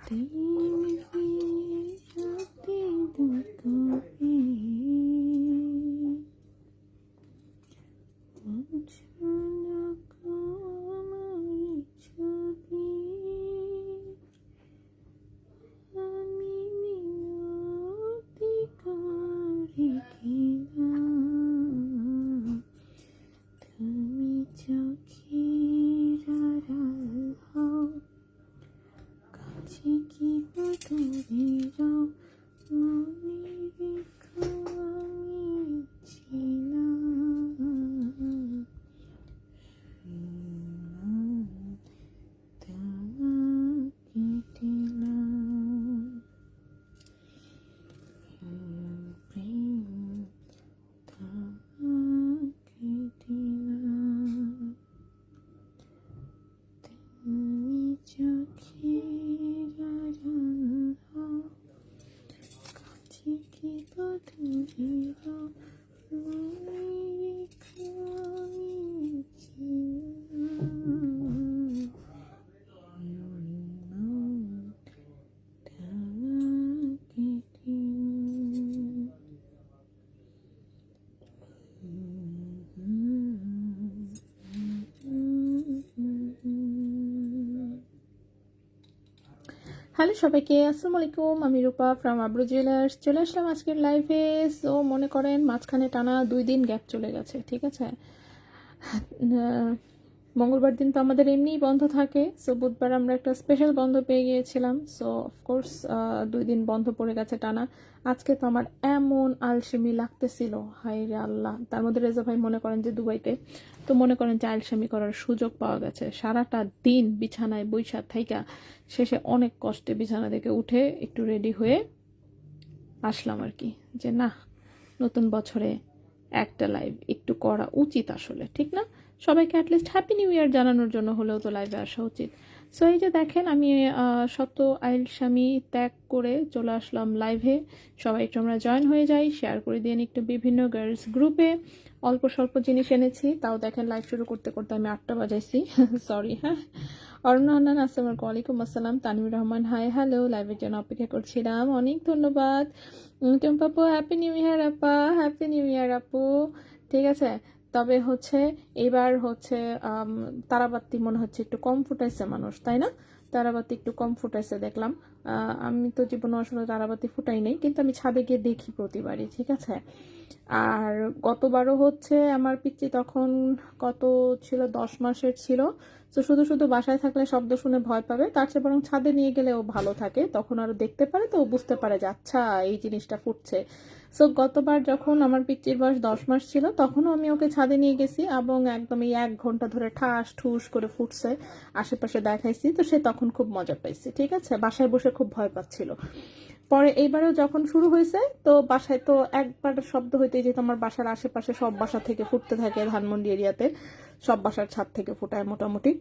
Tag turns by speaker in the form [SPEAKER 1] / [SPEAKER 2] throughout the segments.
[SPEAKER 1] तेरी शक्ति दुखी मुझना कोई छवि আমি মিনতি করি কিনা তুমি চোখের আড়াল হও কাছে কি দূরে যাও মনে রেখো আমি ছিলাম তোমাকে দিলাম প্রেম তোমাকে দিলাম তুমি চোখের আড়াল হও কাছে কি দূরে যাও মনে রেখো আমি ছিলাম তোমাকে দিলাম হ্যালো সবাইকে, আসসালামু আলাইকুম। আমি রূপা ফ্রম আব্রু জুয়েলার্স চলে আসলাম আজকের লাইভে। সো মনে করেন মাঝখানে টানা 2 দিন গ্যাপ চলে গেছে, ঠিক আছে। মঙ্গলবার দিন তো আমাদের এমনিই বন্ধ থাকে, সো বুধবার আমরা একটা স্পেশাল বন্ধ পেয়ে গিয়েছিলাম। সো অফকোর্স 2 দিন বন্ধ পড়ে গেছে টানা। আজকে তো আমার এমন আলসেমি লাগতেছিল, হায় রে আল্লাহ। তার মধ্যে রেজা ভাই মনে করেন যে দুবাইতে, তো মনে করেন যে আলসেমি করার সুযোগ পাওয়া গেছে। সারাটা দিন বিছানায় বৈশা থাইকা শেষে অনেক কষ্টে বিছানা থেকে উঠে একটু রেডি হয়ে আসলাম আর কি, যে না, নতুন বছরে একটা লাইভ একটু করা উচিত আসলে, ঠিক না? সবাইকে অ্যাটলিস্ট হ্যাপি নিউ ইয়ার জানানোর জন্য হলেও তো লাইভে আসা উচিত। সো এই যে দেখেন, আমি শত আইলস্বামী ত্যাগ করে চলে আসলাম লাইভে। সবাই একটু আমরা জয়েন হয়ে যাই, শেয়ার করে দিন একটু বিভিন্ন গার্লস গ্রুপে। অল্প স্বল্প জিনিস এনেছি, তাও দেখেন লাইভ শুরু করতে করতে আমি 8টা বাজাইছি। সরি। হ্যাঁ, অরুণ হান্নান আসসালামু আলাইকুম। আসসালাম। তানভীর রহমান হাই হ্যালো, লাইভের জন্য অপেক্ষা করছিলাম, অনেক ধন্যবাদ। টুম্পাপু হ্যাপি নিউ ইয়ার আপা, হ্যাপি নিউ ইয়ার আপু। ঠিক আছে, তবে হচ্ছে এবার হচ্ছে তারাবাতি মনে হচ্ছে একটু কম ফুটাইছে মানুষ, তাই না? তারাবাতি একটু কম ফুটাইছে দেখলাম। আমি তো জীবনে আসলে তারাবাতি ফুটাই নাই, কিন্তু আমি ছাদে গিয়ে দেখি প্রতিবারই, ঠিক আছে। আর গতবারও হচ্ছে আমার পিচ্চি তখন কত ছিল, 10 মাসের ছিল। তো শুধু শুধু বাসায় থাকলে শব্দ শুনে ভয় পাবে, তার চেয়ে বরং ছাদে নিয়ে গেলে ও ভালো থাকে, তখন আরো দেখতে পারে, তো ও বুঝতে পারে যে আচ্ছা এই জিনিসটা ফুটছে। সো গতবার যখন আমার পিচ্চির বয়স 10 মাস ছিল, তখনও আমি ওকে ছাদে নিয়ে গেছি এবং একদম এই 1 ঘন্টা ধরে ঠাস ঠুস করে ফুটছে, আশেপাশে দেখাইছি, তো সে তখন খুব মজা পাইছে, ঠিক আছে। বাসায় বসে খুব ভয় পাচ্ছিল। পরে এইবারেও যখন শুরু হয়েছে, তো বাসায় তো একবার শব্দ হইতেই যেত, আমার বাসার আশেপাশে সব বাসা থেকে ফুটতে থাকে, ধানমন্ডি এরিয়াতে সব বাসার ছাদ থেকে ফুটায় মোটামুটি।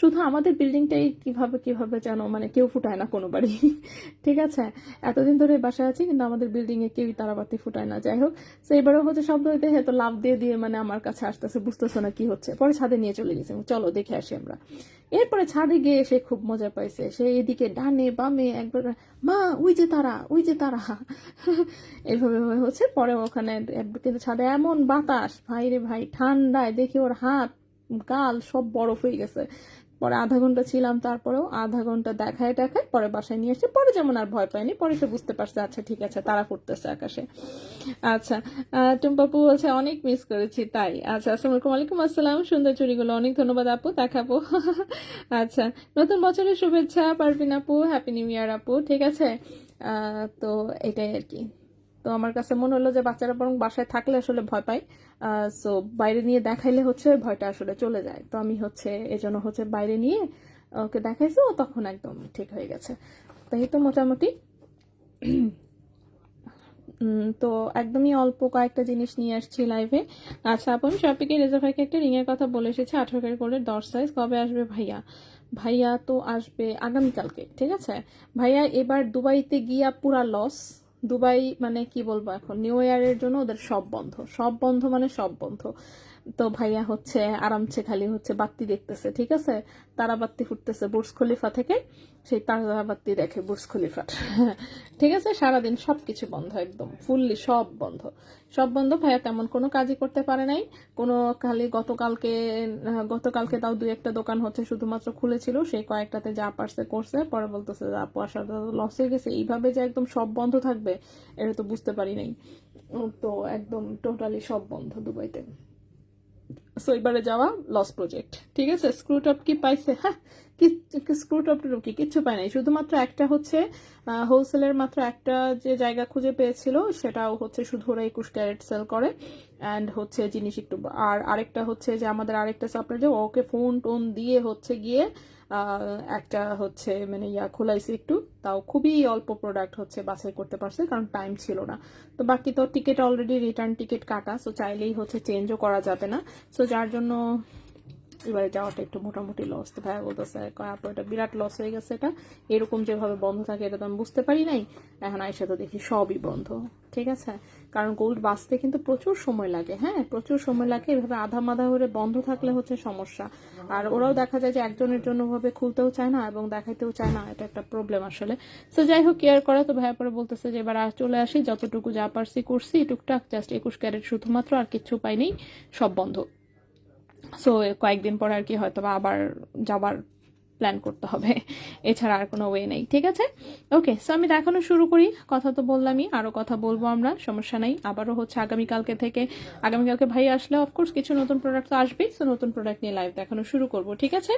[SPEAKER 1] শুধু আমাদের বিল্ডিংটাই কিভাবে কিভাবে যেন মানে কেউ ফুটায় না কোনো বাড়ি, ঠিক আছে। এতদিন ধরে বাসায় আছি, কিন্তু আমাদের বিল্ডিং এ কেউই তারাবাতি ফুটায় না। যাই হোক, তো এবারও হচ্ছে শব্দ হইতে হয়তো লাভ দিয়ে দিয়ে মানে আমার কাছে আসতেছে, বুঝতেছে না কি হচ্ছে। পরে ছাদে নিয়ে চলে গেছে, চলো দেখে আসি আমরা। এরপরে ছাদে গিয়ে সে খুব মজা পাইছে, সে এদিকে ডানে বামে একবার মা ওই যে তারা, ওই যে তারা, এইভাবে হচ্ছে। পরে ওখানে কিন্তু ছাদে এমন বাতাস, ভাই রে ভাই, ঠান্ডায় দেখি ওর হাত গাল সব বরফ হয়ে গেছে। পরে আধা ঘন্টা ছিলাম, তারপরেও আধা ঘন্টা দেখায় দেখায় পরে বাসায় নিয়ে এসে, পরে যেমন আর ভয় পায়নি, পরে সে বুঝতে পারছে আচ্ছা ঠিক আছে তারা ফুটতেছে আকাশে। আচ্ছা, টুম্পাপু বলছে অনেক মিস করেছি তাই। আচ্ছা, আসসালামু আলাইকুম। আসসালাম, সুন্দর চুড়িগুলো অনেক ধন্যবাদ আপু, দেখাবো। আচ্ছা, নতুন বছরের শুভেচ্ছা পারভিন আপু, হ্যাপি নিউ ইয়ার আপু, ঠিক আছে। তো এটাই আর কি। তো আমার কাছে মনে হলো যে বাচ্চারা বরং বাসায় থাকলে আসলে ভয় পায়, সো বাইরে নিয়ে দেখাইলে হচ্ছে ভয়টা আসলে চলে যায়। তো আমি হচ্ছে এজন্য হচ্ছে বাইরে নিয়ে ওকে দেখাইছি, ও তখন একদম ঠিক হয়ে গেছে। তাই তো মোটামুটি। তো একদমই অল্প কয়েকটা জিনিস নিয়ে আসছি লাইভে। আচ্ছা আপু, আমি শপিকে রেজা ভাইকে একটা রিংয়ের কথা বলে এসেছি, 18 ক্যারেট গোল্ডের 10 সাইজ। কবে আসবে ভাইয়া? ভাইয়া তো আসবে আগামীকালকে, ঠিক আছে। ভাইয়া এবার দুবাইতে গিয়া পুরা লস। দুবাই মানে কি বলবো, এখন নিউ ইয়ারের জন্য ওদের সব বন্ধ, সব বন্ধ মানে সব বন্ধ। তো ভাইয়া হচ্ছে আরামসে খালি হচ্ছে বাত্তি দেখতেছে, ঠিক আছে, তারা বাত্তি ফুটতেছে বুর্জ খলিফা থেকে, সেই তারা বাত্তি দেখে বুর্জ খলিফার। ঠিক আছে, সারাদিন সবকিছু বন্ধ, একদম ফুললি সব বন্ধ, সব বন্ধ। ভাইয়া তেমন কোনো কাজই করতে পারে নাই, কোনো খালি গতকালকে তাও 2-1টা দোকান হচ্ছে শুধুমাত্র খুলেছিল, সেই কয়েকটাতে যা পারছে করছে, পরে বলতেছে যে আপু আসাটা লস হয়ে গেছে, এইভাবে যে একদম সব বন্ধ থাকবে এটা তো বুঝতে পারি নাই। তো একদম টোটালি সব বন্ধ দুবাইতে। সো এবারে যাওয়া লস প্রজেক্ট, ঠিক আছে। স্ক্রুটপ কি পাইছে? হ্যাঁ, স্ক্রুটপ কি কিচ্ছু পায় নাই, শুধুমাত্র একটা হচ্ছে হোলসেলের মাত্র একটা যে জায়গা খুঁজে পেয়েছিল, সেটাও হচ্ছে শুধু ওরা 21 ক্যারেট সেল করে, অ্যান্ড হচ্ছে জিনিস একটু, আর আরেকটা হচ্ছে যে আমাদের আরেকটা সাপ্লাই যে ওকে ফোন টোন দিয়ে হচ্ছে গিয়ে একটা হচ্ছে মানে খোলাইছে একটু, তাও খুবই অল্প প্রোডাক্ট হচ্ছে বাছাই করতে পারছে, কারণ টাইম ছিল না। তো বাকি তো টিকিট অলরেডি রিটার্ন টিকিট কাটা, সো চাইলেই হচ্ছে চেঞ্জও করা যাবে না, সো যার জন্য এবারে যাওয়াটা একটু মোটামুটি লস। তো ভাইয়া বলতেছে আপু এটা বিরাট লস হয়ে গেছে, এটা এরকম যেভাবে বন্ধ থাকে এটা তো আমি বুঝতে পারি নাই, এখন আইসা তো দেখি সবই বন্ধ, ঠিক আছে। কারণ গোল্ড বাঁচতে কিন্তু প্রচুর সময় লাগে, হ্যাঁ প্রচুর সময় লাগে, এভাবে আধা মাধা হয়ে বন্ধ থাকলে হচ্ছে সমস্যা। আর ওরাও দেখা যায় যে একজনের জন্য ভাবে খুলতেও চায় না এবং দেখাইতেও চায় না, এটা একটা প্রবলেম আসলে। তো যাই হোক, কেয়ার করা। তো ভাইয়া পরে বলতেছে যে এবার চলে আসি, যতটুকু যা পারছি করছি টুকটাক, জাস্ট 21 ক্যারেট শুধুমাত্র, আর কিচ্ছু পাইনি, সব বন্ধ। সো কয়েকদিন পর আর কি হয়তো বা আবার যাবার প্ল্যান করতে হবে, এছাড়া আর কোনো ওয়ে নেই, ঠিক আছে। ওকে, সো আমি দেখানো শুরু করি, কথা তো বললামই, আরও কথা বলবো আমরা, সমস্যা নাই। আবারও হচ্ছে আগামীকালকে ভাই আসলে অফকোর্স কিছু নতুন প্রোডাক্ট তো আসবেই, সো নতুন প্রোডাক্ট নিয়ে লাইভ দেখানো শুরু করব, ঠিক আছে।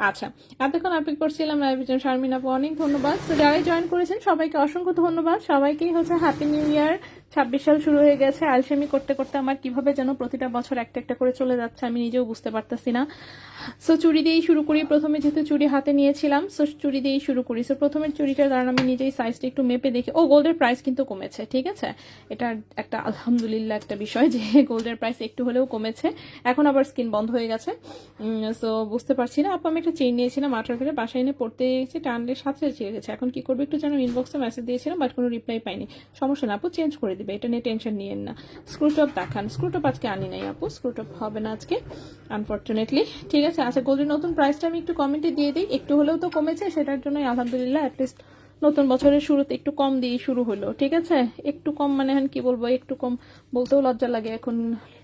[SPEAKER 1] আচ্ছা, এতক্ষণ অপেক্ষা করছিলাম লাইভের জন্য, শারমিন আপু অনেক ধন্যবাদ। তো যারাই জয়েন করেছেন সবাইকে অসংখ্য ধন্যবাদ, সবাইকেই হচ্ছে হ্যাপি নিউ ইয়ার। 26 সাল শুরু হয়ে গেছে, আলসেমি করতে করতে আমার কিভাবে যেন প্রতিটা বছর একটা একটা করে চলে যাচ্ছে আমি নিজেও বুঝতে পারতেছি না। সো চুড়ি দিয়েই শুরু করি, প্রথমে যেহেতু চুড়ি হাতে নিয়েছিলাম, সো চুড়ি দিয়েই শুরু করি। সো প্রথমের চুড়িটার কারণ আমি নিজেই সাইজটা একটু মেপে দেখি, ও গোল্ডের প্রাইস কিন্তু কমেছে, ঠিক আছে, এটা একটা আলহামদুলিল্লাহ একটা বিষয় যে গোল্ডের প্রাইস একটু হলেও কমেছে, এখন আবার স্কিন বন্ধ হয়ে গেছে। সো বুঝতে পারছি না। আপু আমি একটা চেইন নিয়েছিলাম 18 করে, বাসায় এনে পড়তে গেছি, টানলে সাথে ছিঁড়ে গেছে, এখন কি করবো একটু যেন ইনবক্সে মেসেজ দিয়েছিলাম, বাট কোনো রিপ্লাই পাইনি। সমস্যা না আপু, চেঞ্জ করে দিবে, এটা নিয়ে টেনশন নিয়েন না। স্ক্রুটপ দেখান, স্ক্রুটপ আজকে আনি নাই আপু, স্ক্রুটপ হবে না আজকে আনফর্চুনেটলি, ঠিক আছে। আচ্ছা, গোল্ডের নতুন প্রাইসটা আমি একটু কমেন্টে দিয়ে দিই, একটু হলেও তো কমেছে, সেটার জন্যই আলহামদুলিল্লাহ, অ্যাটলিস্ট নতুন বছরের শুরুতে একটু কম দিয়ে শুরু হলো, ঠিক আছে। একটু কম মানে এখন কি বলবো, একটু কম বলতেও লজ্জা লাগে এখন,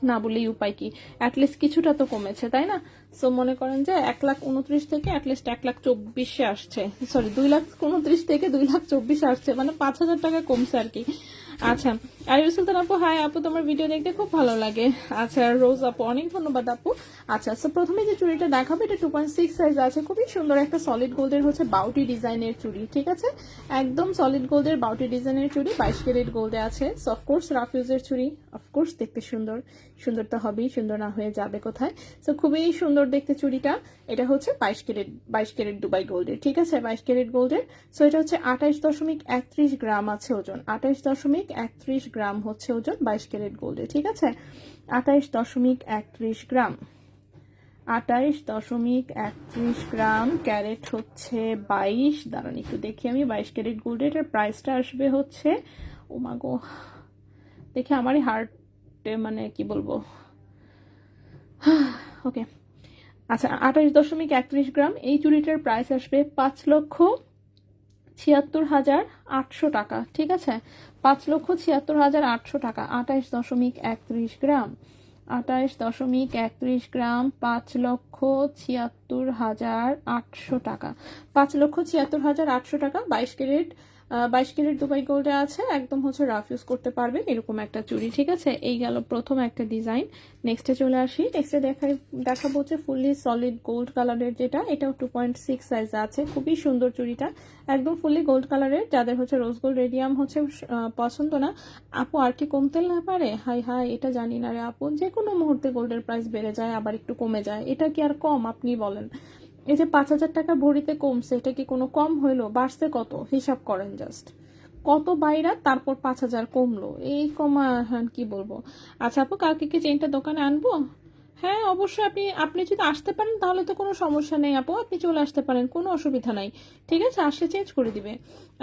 [SPEAKER 1] না বললেই উপায় কি, অ্যাটলিস্ট কিছুটা তো কমেছে, তাই না। সো মনে করেন যে 1,29,000 থেকে অ্যাটলিস্ট 1,24,000 আসছে, সরি 2,29,000 থেকে 2,24,000 আসছে, মানে 5,000 টাকা কমছে আর কি। আচ্ছা, আরিফুল সুলতান আপু হাই আপু, তোমার ভিডিও দেখতে খুব ভালো লাগে। আচ্ছা, রোজ আপু অনেক ধন্যবাদ আপু। আচ্ছা, সো প্রথমে যে চুড়িটা দেখাবো এটা 2.6 সাইজ আছে, খুবই সুন্দর একটা সলিড গোল্ডের হচ্ছে বাউটি ডিজাইনের চুড়ি, ঠিক আছে, একদম সলিড গোল্ডের বাউটি ডিজাইনের চুড়ি, 22 ক্যারেট গোল্ডে আছে। সো অফকোর্স রাফ ইউজের চুড়ি, অফকোর্স দেখতে সুন্দর, সুন্দর তো হবেই, সুন্দর না হয়ে যাবে কোথায়। সো খুবই সুন্দর দেখতে চুড়িটা, এটা হচ্ছে 22 ক্যারেট দুবাই গোল্ডের, ঠিক আছে, 22 ক্যারেট গোল্ডের। সো এটা হচ্ছে 28.31 গ্রাম আছে ওজন, 28.31 গ্রাম হচ্ছে ওজন 22 ক্যারেট গোল্ডের, ঠিক আছে, 28.31 গ্রাম, 28.31 গ্রাম, ক্যারেট হচ্ছে 22। দাঁড়ান একটু দেখি আমি, 22 ক্যারেট গোল্ডের এটার প্রাইসটা আসবে হচ্ছে, ও মা গো, দেখি আমারই হার্টে মানে কি বলবো, ওকে। আচ্ছা, 28.31 গ্রাম, এই চুড়িটার প্রাইস আসবে 5,76,800 টাকা, ঠিক আছে, 5,76,800 টাকা, 28.31 গ্রাম, 28.31 গ্রাম, 5,76,800 টাকা, 5,76,800 টাকা, 22 ক্যারেট দুবাই গোল্ডে আছে, একদম হচ্ছে রাফ ইউজ করতে পারবেন এরকম একটা চুড়ি, ঠিক আছে। এই গেল প্রথম একটা ডিজাইন। নেক্সটে চলে আসি, নেক্সটে দেখাবো হচ্ছে ফুললি সলিড গোল্ড কালারের, যেটা এটাও 2.6 সাইজ আছে, খুবই সুন্দর চুড়িটা, একদম ফুললি গোল্ড কালারের। যাদের হচ্ছে রোজ গোল্ড রেডিয়াম হচ্ছে পছন্দ না, আপু আর কি কমতে না পারে, হাই হাই এটা জানি না রে আপু, যে কোনো মুহূর্তে গোল্ডের প্রাইস বেড়ে যায় আবার একটু কমে যায়, এটা কি আর কম আপনি বলেন। এই যে 5,000 টাকা ভরিতে কমছে, এটা কি কোনো কম হইলো, বাড়ছে কত হিসাব করেন, জাস্ট কত বাইরা, তারপর 5,000 কমলো, এই কমা, হ্যাঁ কি বলবো। আচ্ছা আপু, কালকে কি চেনটা দোকানে আনবো? হ্যাঁ অবশ্যই, আপনি আপনি যদি আসতে পারেন তাহলে তো কোনো সমস্যা নেই আপু, আপনি চলে আসতে পারেন, কোনো অসুবিধা নাই। ঠিক আছে, আসলে চেঞ্জ করে দিবে।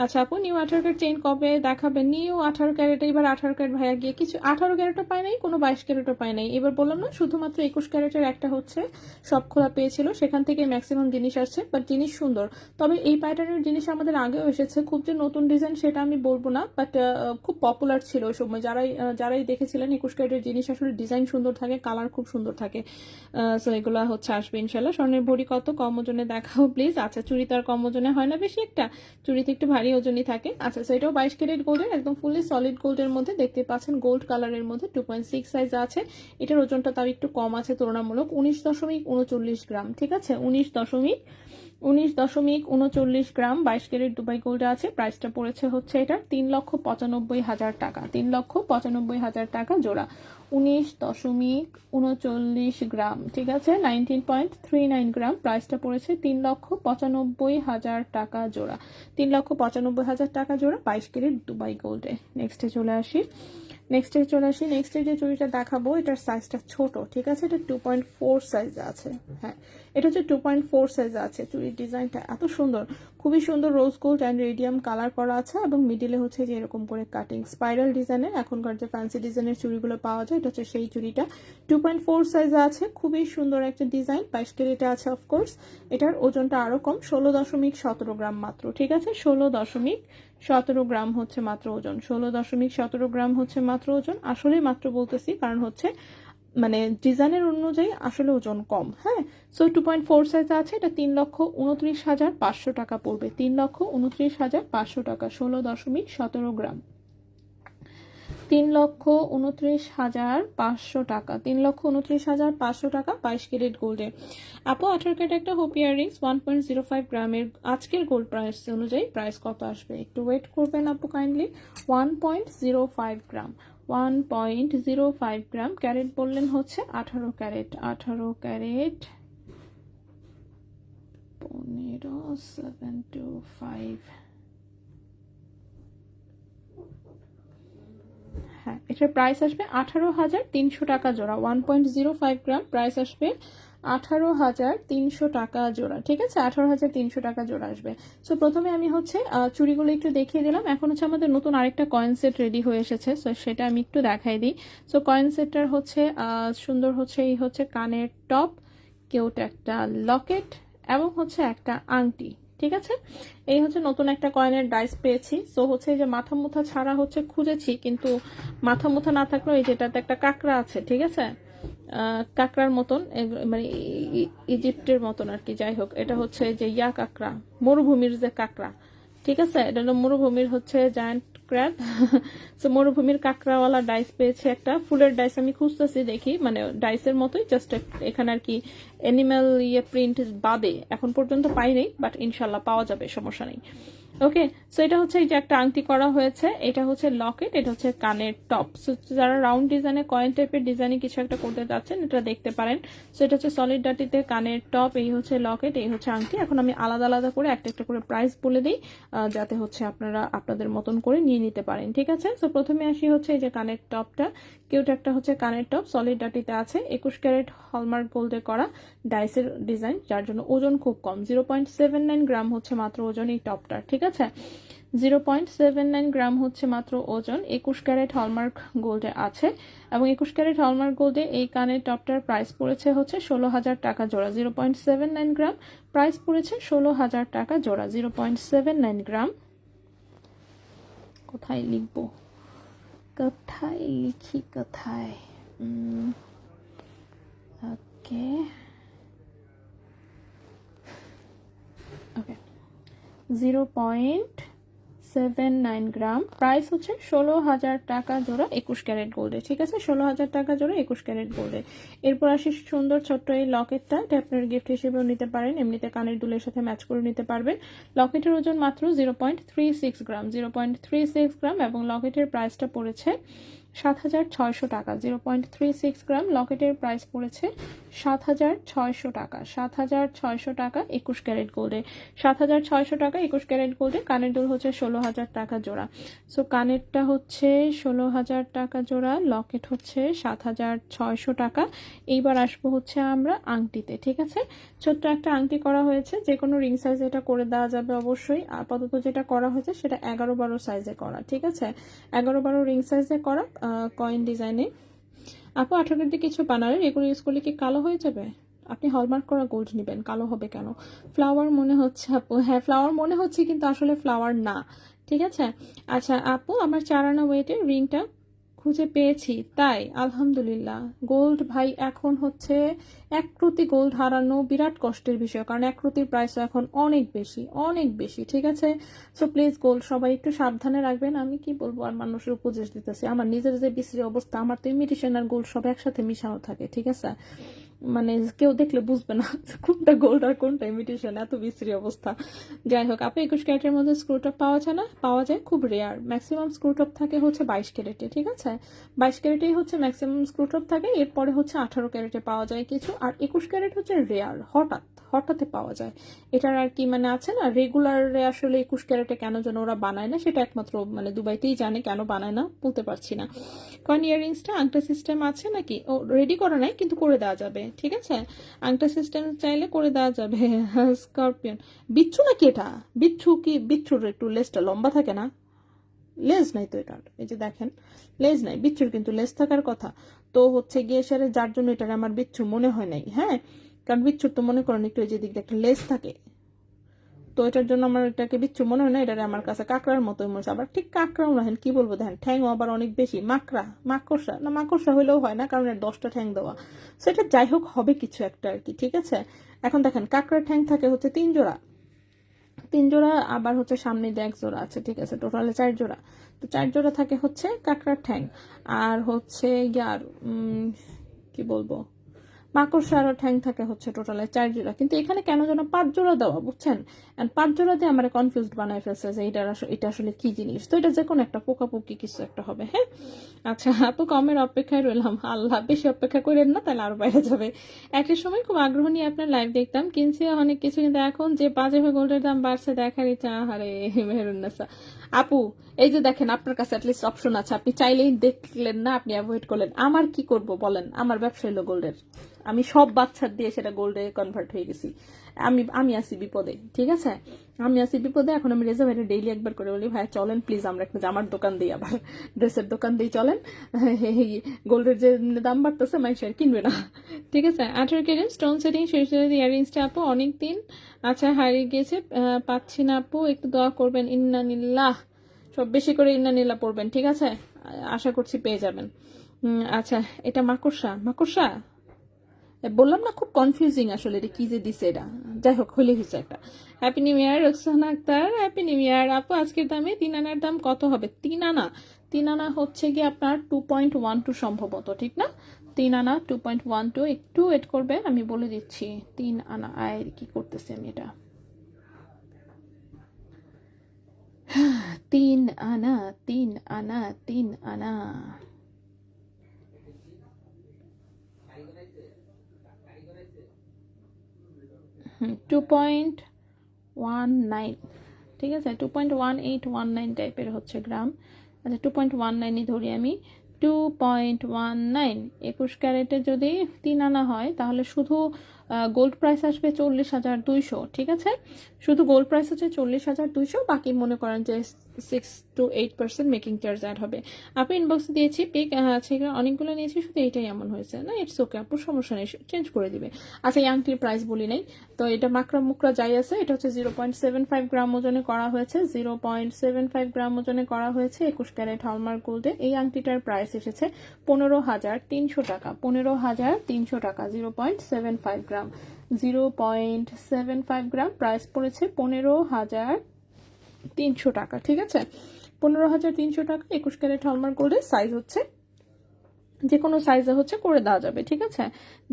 [SPEAKER 1] আচ্ছা আপু, নিউ 18 ক্যারেট চেইন কবে দেখাবে? নিউ 18 ক্যারেট, এবার 18 ক্যারেট ভাইয়া গিয়ে কিছু 18 ক্যারেটও পায় নাই, কোনো 22 ক্যারেটও পায় নাই। এবার বললাম না, শুধুমাত্র 21 ক্যারেটের একটা হচ্ছে সব খোলা পেয়েছিল, সেখান থেকে ম্যাক্সিমাম জিনিস আসছে, বাট জিনিস সুন্দর। তবে এই প্যাটার্নের জিনিস আমাদের আগেও এসেছে, খুব যে নতুন ডিজাইন সেটা আমি বলবো না, বাট খুব পপুলার ছিল ওই সময়। যারাই দেখেছিলেন 21 ক্যারেটের জিনিস, আসলে ডিজাইন সুন্দর থাকে, কালার খুব সুন্দর থাকে। সো এগুলো হচ্ছে আসবে ইনশাল্লাহ। স্বর্ণের ভরি কত? কম ওজনে দেখাও প্লিজ। আচ্ছা, চুড়ি তো আর কম ওজনে হয় না বেশি একটা, চুড়িতে একটু ভারী ওজনই থাকে। আচ্ছা, সো এটাও 22 ক্যারেট গোল্ডের, একদম ফুলি সলিড গোল্ডের মধ্যে দেখতে পাচ্ছেন, গোল্ড কালারের মধ্যে 2.6 সাইজ আছে। এটার ওজনটা তাও একটু কম আছে তুলনামূলক, 19.39 গ্রাম। ঠিক আছে, 19.39 গ্রাম 22 ক্যারেট দুবাই গোল্ডে আছে। প্রাইসটা পড়েছে হচ্ছে এটার 3,95,000 টাকা, 3,95,000 টাকা জোড়া। 19.39 গ্রাম, ঠিক আছে, 19.39 গ্রাম। প্রাইসটা পড়েছে 3,95,000 টাকা জোড়া, 3,95,000 টাকা জোড়া 22 ক্যারেট দুবাই গোল্ডে। নেক্সটে চলে আসি। নেক্সটে যে চুড়িটা দেখাবো এটার সাইজটা ছোট। ঠিক আছে, এটা 2.4 সাইজ আছে। হ্যাঁ, এটা হচ্ছে 2.4 সাইজ আছে। চুড়ির ডিজাইনটা এত সুন্দর, খুবই সুন্দর, rose gold and radium colour করা আছে, এবং মিডিলে হচ্ছে যে এরকম করে কাটিং স্পাইরাল ডিজাইনের, এখনকার যে ফ্যান্সি ডিজাইনের চুড়িগুলো পাওয়া যায়, এটা হচ্ছে সেই চুড়িটা। 2.4 সাইজ আছে, খুবই সুন্দর একটা ডিজাইন। 22 ক্যারেটে আছে অফকোর্স। এটার ওজনটা আরো কম, 16.17 গ্রাম মাত্র। ঠিক আছে, 16.17 গ্রাম হচ্ছে মাত্র ওজন, 16.17 গ্রাম হচ্ছে মাত্র ওজন। আসলেই মাত্র বলতেছি, কারণ হচ্ছে মানে ডিজাইনের অনুযায়ী আসলে ওজন কম। হ্যাঁ, সো 2.4 সাইজ আছে, এটা 3,29,500 টাকা পড়বে, 3,29,500 টাকা, 16.17 গ্রাম, 3,29,500 টাকা, 3,29,500 টাকা 22 ক্যারেট গোল্ডের। আপু 18 ক্যারেট একটা হোপ ইয়াররিংস 1.05 গ্রামের আজকের গোল্ড প্রাইস অনুযায়ী প্রাইস কত আসবে? একটু ওয়েট করবেন আপু কাইন্ডলি। 1.05 গ্রাম, 1.05 গ্রাম। ক্যারেট বললেন হচ্ছে 18 ক্যারেট, 18 ক্যারেট 15,725। হ্যাঁ, এটার প্রাইস আসবে 18,300 টাকা জোড়া, 1.05 গ্রাম। প্রাইস আসবে 18,300 টাকা জোড়া। ঠিক আছে, 18,300 টাকা জোড়া আসবে। সো প্রথমে আমি হচ্ছে চুড়িগুলো একটু দেখিয়ে দিলাম। এখন হচ্ছে আমাদের নতুন আরেকটা কয়েন সেট রেডি হয়ে এসেছে, সো সেটা আমি একটু দেখাই দিই। সো কয়েন সেটটার হচ্ছে সুন্দর হচ্ছে এই হচ্ছে কানের টপ, কিউট একটা লকেট, এবং হচ্ছে একটা আংটি। ঠিক আছে, এই হচ্ছে নতুন একটা কয়েনের ডাইস পেয়েছি। সো হচ্ছে এই যে মাথা মুথা ছাড়া হচ্ছে খুঁজেছি, কিন্তু মাথা মুথা না থাকলেও এই যেটাতে একটা কাঁকড়া আছে। ঠিক আছে, কাঁকড়ার মতন, মানে ইজিপ্টের মতন আর কি। যাই হোক, এটা হচ্ছে যে কাঁকড়া, মরুভূমির যে কাঁকড়া। ঠিক আছে, এটা হলো মরুভূমির হচ্ছে জায়ান্ট ক্র্যাব। সো মরুভূমির কাঁকড়াওয়ালা ডাইস পেয়েছে একটা, ফুলের ডাইস আমি খুঁজতেছি, দেখি, মানে ডাইসের মতোই, জাস্ট এখানে আর কি অ্যানিম্যাল প্রিন্ট বাদে এখন পর্যন্ত পাইনি, বাট ইনশাল্লাহ পাওয়া যাবে, সমস্যা নেই। ওকে, সো এটা হচ্ছে এই যে একটা আংটি করা হয়েছে, এটা হচ্ছে লকেট, এটা হচ্ছে কানের টপ। সো যারা রাউন্ড ডিজাইনে কয়েন টাইপের ডিজাইনে কিছু একটা করতে যাচ্ছেন, এটা দেখতে পারেন। সো এটা হচ্ছে সলিড ডাটিতে কানের টপ, এই হচ্ছে লকেট, এই হচ্ছে আংটি। এখন আমি আলাদা আলাদা করে একটা একটা করে প্রাইস বলে দিই, যাতে হচ্ছে আপনারা আপনাদের মতন করে নিয়ে নিতে পারেন। ঠিক আছে, সো প্রথমে আসি হচ্ছে এই যে কানের টপটা, কিউট একটা হচ্ছে কানের টপ, সলিড ডাটিতে আছে, 21 ক্যারেট হলমার্ক গোল্ডে করা ডাইসের ডিজাইন, যার জন্য ওজন খুব কম, 0.79 গ্রাম হচ্ছে মাত্র ওজন এই টপটার। ঠিক আছে, 0.79 গ্রাম হচ্ছে মাত্র ওজন, 21 ক্যারেট হলমার্ক গোল্ডে আছে, এবং 21 ক্যারেট হলমার্ক গোল্ডে এই কানের টপটার প্রাইস পড়েছে হচ্ছে 16,000 টাকা জোড়া, 0.79 গ্রাম। প্রাইস পড়েছে 16,000 টাকা জোড়া, 0.79 গ্রাম। কোথায় লিখবো, কোথায় লিখি, কোথায়? ওকে, ওকে, 0.79 গ্রাম। প্রাইস হচ্ছে 16,000 টাকা জোড়া 21 ক্যারেট গোল্ডে। ঠিক আছে, 16,000 টাকা জোড়া 21 ক্যারেট গোল্ডে। এরপর আসি সুন্দর ছোট্ট এই লকেটটা, এটা আপনার গিফট হিসেবেও নিতে পারেন, এমনিতে কানের দুলের সাথে ম্যাচ করে নিতে পারবেন। লকেটের ওজন মাত্র 0.36 গ্রাম, 0.36 গ্রাম, এবং লকেটের প্রাইসটা পড়েছে 7,600 টাকা, 0.36 গ্রাম। লকেটের প্রাইস পড়েছে 7,600 টাকা, 7,600 টাকা 21 ক্যারেট গোল্ডে, 7,600 টাকা 21 ক্যারেট গোল্ডে। কানের দুল হচ্ছে 16,000 টাকা জোড়া। সো কানেরটা হচ্ছে 16,000 টাকা জোড়া, লকেট হচ্ছে 7,600 টাকা। এইবার আসবো হচ্ছে আমরা আংটিতে, ঠিক আছে। ছোট্ট একটা আংটি করা হয়েছে, যে কোনো রিং সাইজ এটা করে দেওয়া যাবে অবশ্যই। আপাতত যেটা করা হয়েছে সেটা 11-12 সাইজে করা, ঠিক আছে। 11-12 রিং সাইজে করা, কয়েন ডিজাইনে। আপু 18 দিয়ে কিছু বানালেন, এগুলো ইউজ করলে কি কালো হয়ে যাবে? আপনি হলমার্ক করা গোল্ড নেবেন, কালো হবে কেন? ফ্লাওয়ার মনে হচ্ছে আপু, হ্যাঁ ফ্লাওয়ার মনে হচ্ছে কিন্তু আসলে ফ্লাওয়ার না, ঠিক আছে। আচ্ছা আপু, আমার 4 আনা ওয়েটের রিংটা খুঁজে পেয়েছি, তাই আলহামদুলিল্লাহ। গোল্ড ভাই এখন হচ্ছে 1 প্রতি গোল্ড হারানো বিরাট কষ্টের বিষয়, কারণ 1 প্রতির প্রাইস এখন অনেক বেশি, অনেক বেশি, ঠিক আছে। সো প্লিজ গোল্ড সবাই একটু সাবধানে রাখবেন। আমি কি বলবো আর, মানুষের উপদেশ দিতেছি। আমার নিজের যে বিশ্রী অবস্থা, আমার তো ইমিটেশন আর গোল্ড সব একসাথে মিশানো থাকে, ঠিক আছে। মানে কেউ দেখলে বুঝবে না কোনটা গোল্ড আর কোনটা ইমিটেশন, এত বিশ্রী অবস্থা। যাই হোক আপু, 21 ক্যারেটের মধ্যে স্ক্রুটপ পাওয়া যায় না? পাওয়া যায়, খুব রেয়ার। ম্যাক্সিমাম স্ক্রুটপ থাকে হচ্ছে 22 ক্যারেটে, ঠিক আছে। 22 ক্যারেটেই হচ্ছে ম্যাক্সিমাম স্ক্রুটপ থাকে, এরপরে হচ্ছে 18 ক্যারেটে পাওয়া যায় কিছু, আর 21 ক্যারেট হচ্ছে রেয়ার, হঠাৎ পাওয়া যায়। এটার আর কি মানে আছে না, রেগুলারে আসলে 21 ক্যারেটে কেন যেন ওরা বানায় না, সেটা একমাত্র মানে দুবাইতেই জানে কেন বানায় না, বলতে পারছি না। কয়েন ইয়ারিংসটা আংটা সিস্টেম আছে নাকি? ও রেডি করা নাই, কিন্তু করে দেওয়া যাবে, ঠিক আছে। আংটা সিস্টেম চাইলে করে দেওয়া যাবে। স্করপিয়ন বিচ্ছু নাকি এটা? বিচ্ছু কি? বিচ্ছুর একটু লেজটা লম্বা থাকে না? লেজ নাই তো এটার, এই যে দেখেন লেজ নাই। বিচ্ছুর কিন্তু লেজ থাকার কথা। তো হচ্ছে গিয়ে সেরে, যার জন্য এটার আমার বিচ্ছু মনে হয় নাই, হ্যাঁ। কারণ বিচ্ছুর তো মনে করেন একটু এই যে দিক দিয়ে একটা লেজ থাকে, তো এটার জন্য আমার এটাকে বিচ্ছু মনে হয় না। এটারে আমার কাছে কাঁকড়ার মতোই মনে হচ্ছে। আবার ঠিক কাঁকড়াও না, কি বলবো দেখেন, ঠ্যাংও আবার অনেক বেশি। মাকড়সা না, মাকড়সা হইলেও হয় না, কারণ এর 10টা ঠ্যাং দেওয়া। সেটা যাই হোক, হবে কিছু একটা আর কি, ঠিক আছে। এখন দেখেন কাঁকড়ার ঠ্যাং থাকে হচ্ছে 3 জোড়া, 3 জোড়া, আবার হচ্ছে সামনে দিয়ে 1 জোড়া আছে, ঠিক আছে, টোটালে 4 জোড়া। তো 4 জোড়া থাকে হচ্ছে কাঁকড়ার ঠ্যাং। আর হচ্ছে ইয়ার কি বলবো, মাকড়সারও ঠ্যাং থাকে হচ্ছে টোটালে 4 জোড়া, কিন্তু এখানে কেন যেন 5 জোড়া দেওয়া, বুঝছেন। এন্ড 5 জোড়া দিয়ে আমার কনফিউজড বানায় ফেলছে যে এটা আসলে কি জিনিস। তো এটা যে কোনো একটা পোকাপোকি কিছু একটা হবে, হ্যাঁ। আচ্ছা আপু, কমের অপেক্ষায় রইলাম। আল্লাহ, বেশি অপেক্ষা করেন না, তাহলে আরো বাইরে যাবে। একটা সময় খুব আগ্রহ নিয়ে আপনার লাইভ দেখতাম, কিনছি অনেক কিছু, কিন্তু এখন যে বাজে হয়ে গোল্ডের দাম বাড়ছে দেখার ইচ্ছা। আহারে মেহেরুন্নেসা আপু, এই যে দেখেন আপনার কাছে অ্যাটলিস্ট অপশন আছে, আপনি চাইলেই দেখলেন না, আপনি অ্যাভয়েড করলেন। আমার কি করব বলেন, আমার ব্যবসা হলো গোল্ডের। আমি সব বাচ্চার দিয়ে সেটা গোল্ডে কনভার্ট হয়ে গেছি। আমি আছি বিপদে, ঠিক আছে। আমি আছি বিপদে। এখন আমি রেজা ভাইটা ডেইলি একবার করে বলি, ভাই চলেন প্লিজ আমরা একটা জামার দোকান দিই, আবার ড্রেসের দোকান দিই, চলেন। গোল্ডের যে দাম বাড়তেছে মানুষ আর কিনবে না, ঠিক আছে। 18 ক্যারেট স্টোন সেটিং শেষ ইয়ারিংসটা আপু অনেকদিন আচ্ছা হারিয়ে গিয়েছে, পাচ্ছি না আপু, একটু দোয়া করবেন। ইন্নানিল্লাহ, সব বেশি করে ইন্নানিল্লাহ পড়বেন, ঠিক আছে। আশা করছি পেয়ে যাবেন। আচ্ছা, এটা মাকড়সা বললাম না, খুব কনফিউজিং আসলে, এটা কি যে দিছে এটা। যাই হোক, হলে হয়েছে একটা। Happy new year Roksana Akter, happy new year আপু। আজকের দামে 3 আনার দাম কত হবে? 3 আনা, 3 আনা হচ্ছে গিয়ে আপনার 2.12 সম্ভবত, ঠিক না? 3 আনা 2.12, একটু ওয়েট করবে, আমি বলে দিচ্ছি। 3 আনা আয়, কি করতেছি আমি এটা, 3 আনা, 3 আনা, 3 আনা 2.19, ঠিক আছে। 2.1819 টাইপের হচ্ছে গ্রাম। আচ্ছা 2.19ই ধরি আমি। 2.19 21 ক্যারেটে যদি 3 আনা হয়, তাহলে শুধু গোল্ড প্রাইস আসবে 40,200, ঠিক আছে। শুধু গোল্ড প্রাইস হচ্ছে 40,200, বাকি মনে করেন যে 6 to 8% মেকিং চার্জ অ্যাড হবে। আপনি ইনবক্সে দিয়েছি পিক আছে, অনেকগুলো নিয়েছি, শুধু এইটাই এমন হয়েছে না, ইটস ওকে আপু, সমস্যা নেই, চেঞ্জ করে দিবে। আচ্ছা, এই আংটির প্রাইস বলি নাই তো, এটা মাকড়া মুকরা যাই আছে, এটা হচ্ছে 0.75 গ্রাম ওজনে করা হয়েছে, 0.75 গ্রাম ওজনে করা হয়েছে 21 ক্যারেট হলমার্ক গোল্ডে। এই আংটিটার প্রাইস এসেছে 15,300 টাকা, 15,300 টাকা। 0.75 গ্রাম, 0.75 গ্রাম প্রাইস পড়েছে 15,300 টাকা, ঠিক আছে। 15,300 টাকা 21 ক্যারেট হলমার্ক গোল্ডের। সাইজ হচ্ছে যে কোনো সাইজে হচ্ছে করে দেওয়া যাবে, ঠিক আছে,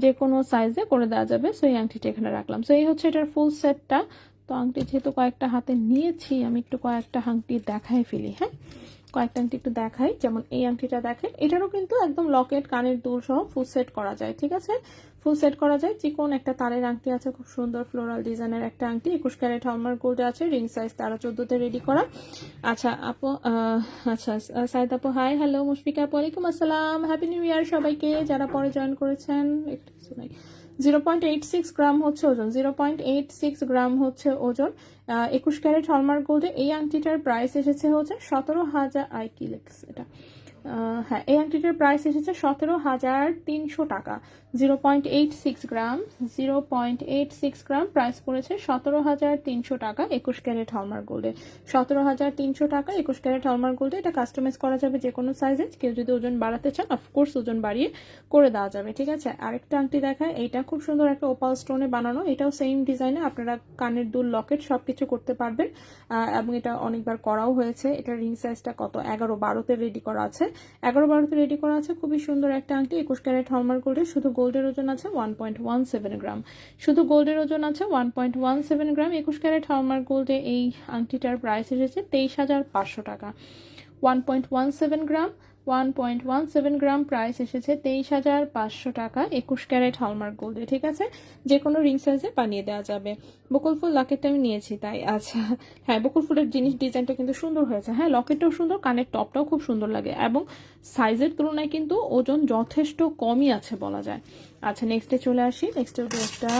[SPEAKER 1] যে কোনো সাইজে করে দেওয়া যাবে। সো এই আংটিটা এখানে রাখলাম। সো এই হচ্ছে এটার ফুল সেটটা। তো আংটি যেহেতু কয়েকটা হাতে নিয়েছি, আমি একটু কয়েকটা আংটি দেখাই ফেলি, হ্যাঁ। কয়েকটা আংটি একটু দেখাই, যেমন এই আংটিটা দেখেন, এটারও কিন্তু একদম লকেট কানের দুল সহ ফুল সেট করা যায়, ঠিক আছে, ফুল সেট করা যায়। চিকন একটা তারের আংটি আছে, খুব সুন্দর ফ্লোরাল ডিজাইনের একটা আংটি, 21 ক্যারেট হলমার্ক গোল্ডে আছে, রিং সাইজ 13-14 রেডি করা। আচ্ছা আপু, আচ্ছা সাইদ আপু হাই, হ্যালো মুশফিকা আপু, ওয়ালাইকুম আসসালাম, হ্যাপি নিউ ইয়ার সবাইকে যারা পরে জয়েন করেছেন। 0.86 গ্রাম হচ্ছে ওজন, 0.86 গ্রাম হচ্ছে ওজন, 21 ক্যারেট হলমার্ক গোল্ডে এই আংটিটার প্রাইস এসেছে হচ্ছে 17,000, কি লেখছে এটা, হ্যাঁ এই আংটিটার প্রাইস এসেছে 17,300 টাকা। 0.86 গ্রাম, 0.86 গ্রাম প্রাইস পড়েছে 17,300 টাকা 21 ক্যারেট হলমার্ক গোল্ডে। 17,300 টাকা 21 ক্যারেট হলমার্ক গোল্ডে। এটা কাস্টমাইজ করা যাবে যে কোনো সাইজে, কেউ যদি ওজন বাড়াতে চান অফকোর্স ওজন বাড়িয়ে করে দেওয়া যাবে, ঠিক আছে। আরেকটা আংটি দেখায়, এইটা খুব সুন্দর একটা ওপাল স্টোনে বানানো, এটাও সেম ডিজাইনে, আপনারা কানের দুল লকেট সবকিছু করতে পারবেন, এবং এটা অনেকবার করাও হয়েছে। এটা রিং সাইজটা কত, 11-12তে রেডি করা আছে, 11-12তে রেডি করা আছে, খুবই সুন্দর একটা আংটি 21 ক্যারেট হলমার্ক গোল্ডে। শুধু গোল্ডের ওজন আছে 1.17 গ্রাম, শুধু গোল্ডের ওজন আছে 1.17 গ্রাম। 21 ক্যারেট হলমার্ক গোল্ডে এই আংটিটার প্রাইস এসেছে 23,500 টাকা। 1.17 গ্রাম, 1.17 গ্রাম প্রাইস এসেছে 23,500 টাকা 21 ক্যারেট হলমার্ক গোল্ডে, ঠিক আছে। যে কোনো রিং সাইজে বানিয়ে দেওয়া যাবে। বকুল ফুল লকেটটা আমি নিয়েছি তাই, আচ্ছা হ্যাঁ বকুল ফুলের জিনিস ডিজাইনটা কিন্তু সুন্দর হয়েছে, হ্যাঁ লকেটটাও সুন্দর, কানের টপটাও খুব সুন্দর লাগে, এবং সাইজের তুলনায় কিন্তু ওজন যথেষ্ট কমই আছে বলা যায়। আচ্ছা নেক্সটে চলে আসি, নেক্সটে একটা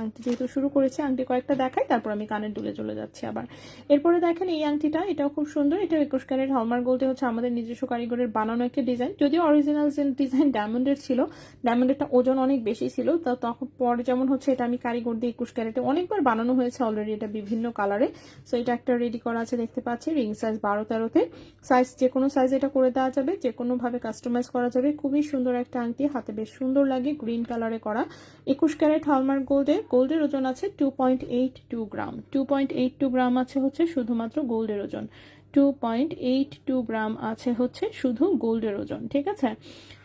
[SPEAKER 1] আংটি যেহেতু শুরু করেছি, আংটি কয়েকটা দেখাই, তারপর আমি কানের দুলে চলে যাচ্ছি আবার। এরপরে দেখেন এই আংটিটা, এটাও খুব সুন্দর, এটা 21 ক্যারেট হলমার্ক গোল্ডে হচ্ছে আমাদের নিজস্ব কারিগরের বানানো একটা ডিজাইন, যদিও অরিজিনাল ডিজাইন ডায়মন্ডের ছিল, ডায়মন্ডেরটা ওজন অনেক বেশি ছিল, তো তখন পরে যেমন হচ্ছে এটা আমি কারিগর দিয়ে 21 ক্যারেটে অনেকবার বানানো হয়েছে অলরেডি, এটা বিভিন্ন কালারে। সো এটা একটা রেডি করা আছে দেখতে পাচ্ছি, রিং সাইজ 12-13তে, সাইজ যে কোনো সাইজ এটা করে দেওয়া যাবে, যে কোনো ভাবে কাস্টমাইজ করা যাবে। খুবই সুন্দর একটা আংটি, হাতে বেশ সুন্দর লাগে, গ্রিন কালারে করা, 21 ক্যারেট হলমার্ক গোল্ডে। গোল্ডের ওজন আছে 2.82 গ্রাম, 2.82 গ্রাম আছে হচ্ছে শুধুমাত্র গোল্ডের ওজন, 2.82 গ্রাম আছে হচ্ছে শুধু গোল্ডের ওজন, ঠিক আছে,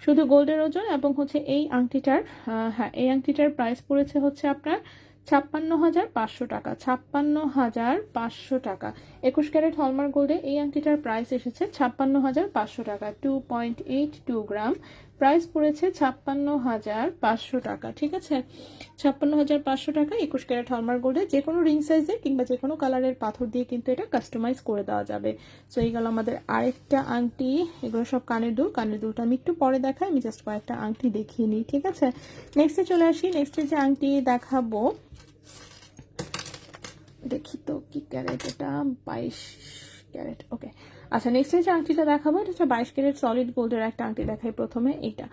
[SPEAKER 1] শুধু গোল্ডের ওজন। এবং হচ্ছে এই আংটিটার, হ্যাঁ এই আংটিটার প্রাইস পড়েছে হচ্ছে আপনার 56,500 টাকা, 56,500 টাকা 21 ক্যারেট হলমার্ক গোল্ডে এই আংটিটার প্রাইস এসেছে 56,500 টাকা, 2.82 গ্রাম প্রাইস পড়েছে 56,500 টাকা, ঠিক আছে, 56,500 টাকা 21 ক্যারেট হলমার্ক গোল্ডে। যে কোনো রিং সাইজে কিংবা যে কোনো কালারের পাথর দিয়ে কিন্তু এটা কাস্টমাইজ করে দেওয়া যাবে। সো এইগুলো আমাদের আরেকটা আংটি, এগুলো সব কানের দুল, কানের দুলটা আমি একটু পরে দেখাই, আমি জাস্ট কয়েকটা আংটি দেখিয়ে নিই, ঠিক আছে। নেক্সটে চলে আসি, নেক্সটে যে আংটি দেখাবো, দেখি তো কি ক্যারেট, এটা 22 ক্যারেট, ওকে। আচ্ছা নেক্সট যে আংটিটা দেখাবো, এটা হচ্ছে 22 ক্যারেট সলিড গোল্ডের একটা আংটি দেখাই প্রথমে। এটা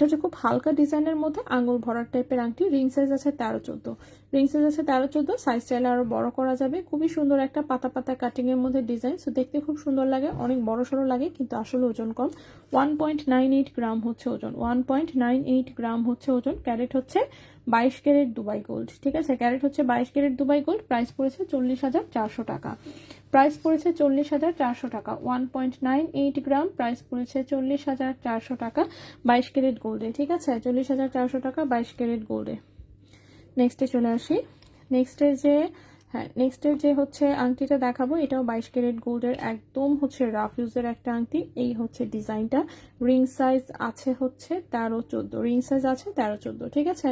[SPEAKER 1] হচ্ছে খুব হালকা ডিজাইনের মধ্যে আঙুল ভরার টাইপের আংটি, রিং সাইজ আছে 13-14, রিং সাইজ আছে 13-14, সাইজ চাইলে আরো বড় করা যাবে। খুবই সুন্দর একটা পাতা পাতা কাটিং এর মধ্যে ডিজাইন, সো দেখতে খুব সুন্দর লাগে, অনেক বড় সড়ো লাগে কিন্তু আসলে ওজন কম। 1.98 গ্রাম হচ্ছে ওজন, 1.98 গ্রাম হচ্ছে ওজন। ক্যারেট হচ্ছে 22 ক্যারেট দুবাই গোল্ড, ঠিক আছে, ক্যারেট হচ্ছে 22 ক্যারেট দুবাই গোল্ড। প্রাইস পড়েছে 40,400 টাকা, প্রাইস পড়েছে 40,400 টাকা। 1.98 গ্রাম, প্রাইস পড়েছে 40,400 টাকা 22 ক্যারেট গোল্ডে, ঠিক আছে, 40,400 টাকা 22 ক্যারেট গোল্ডে। নেক্সটে চলে আসি, নেক্সটের যে হচ্ছে আংটিটা দেখাবো, এটাও 22 ক্যারেট গোল্ডের, একদম হচ্ছে রাফ ইউজের একটা আংটি। এই হচ্ছে ডিজাইনটা, রিং সাইজ আছে হচ্ছে 13-14, রিং সাইজ আছে 13-14, ঠিক আছে,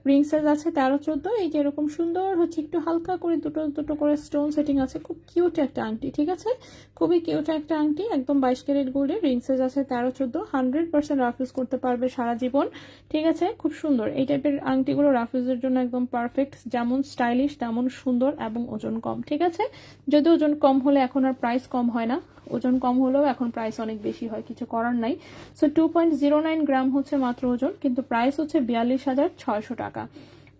[SPEAKER 1] রিং সাইজ আছে 13-14। এই যে এরকম সুন্দর হচ্ছে একটু হালকা করে দুটো দুটো করে স্টোন সেটিং আছে, খুব কিউট একটা আংটি, ঠিক আছে, খুবই কিউট একটা আংটি, একদম 22 ক্যারেট গোল্ডের, রিং সাইজ আছে 13-14, 100% রাফ ইউজ করতে পারবে সারা জীবন, ঠিক আছে, খুব সুন্দর। এই টাইপের আংটিগুলো রাফ ইউজের জন্য একদম পারফেক্ট, যেমন স্টাইলিশ তেমন সুন্দর এবং ওজন কম, ঠিক আছে। যদি ওজন কম হলে এখন আর প্রাইস কম হয় না, ওজন কম হলেও এখন প্রাইস অনেক বেশি হয়, কিছু করার নাই। সো 2.09 গ্রাম হচ্ছে মাত্র ওজন, কিন্তু প্রাইস হচ্ছে 42,600 টাকা,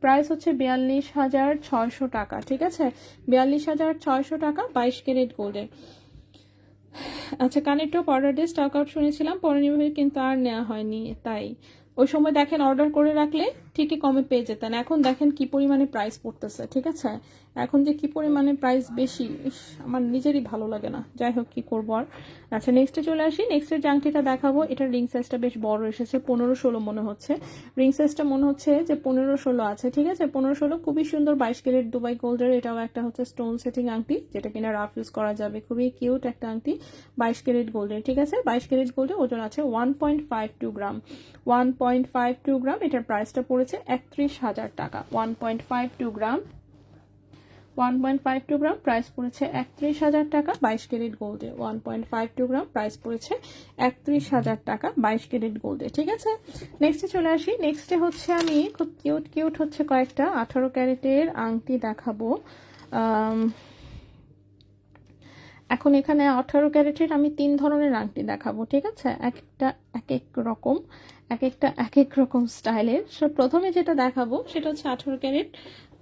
[SPEAKER 1] প্রাইস হচ্ছে 42,600 টাকা, ঠিক আছে, 42,600 টাকা 22 ক্যারেট গোল্ডের। আচ্ছা কানেরটা অর্ডার দিয়ে স্টক আউট শুনেছিলাম, পরে নিবে কিন্তু আর নেওয়া হয়নি, তাই ওই সময় দেখেন অর্ডার করে রাখলে ঠিকই কমে পেয়ে যেতেন। এখন দেখেন কি পরিমাণে প্রাইস পড়তেছে, ঠিক আছে? এখন যে কি পরিমাণে প্রাইস বেশি, আমার নিজেরই ভালো লাগে না। যাই হোক, কি করবো আর। আচ্ছা, নেক্সটে চলে আসি। নেক্সটের যে আংটিটা দেখাবো, এটার রিং সাইজটা বেশ বড় এসেছে, 15-16 মনে হচ্ছে। রিং সাইজটা মনে হচ্ছে যে 15-16 আছে, ঠিক আছে? 15-16 খুবই সুন্দর 22 ক্যারেট দুবাই গোল্ডের। এটাও একটা হচ্ছে স্টোন সেটিং আংটি, যেটা কিনা রাফ ইউজ করা যাবে। খুবই কিউট একটা আংটি, 22 ক্যারেট গোল্ডের, ঠিক আছে? 22 ক্যারেট গোল্ডের, ওজন আছে 1.52 গ্রাম। 1.52 গ্রাম। এটার প্রাইসটা পড়েছে 31,000 টাকা। 1.52 গ্রাম, 1.52 গ্রাম প্রাইস পড়েছে 31,000 টাকা 22 ক্যারেট গোল্ডে। 1.52 গ্রাম প্রাইস পড়েছে 31,000 টাকা 22 ক্যারেট গোল্ডে, ঠিক আছে? নেক্সটে চলে আসি। নেক্সটে হচ্ছে আমি খুব কিউট কিউট হচ্ছে কয়েকটা 18 ক্যারেটের আংটি দেখাবো। এখন এখানে 18 ক্যারেটের আমি 3 ধরনের আংটি দেখাবো, ঠিক আছে? একটা এক এক রকম, একটা এক এক রকম স্টাইলের। সো প্রথমে যেটা দেখাবো সেটা হচ্ছে 18 ক্যারেট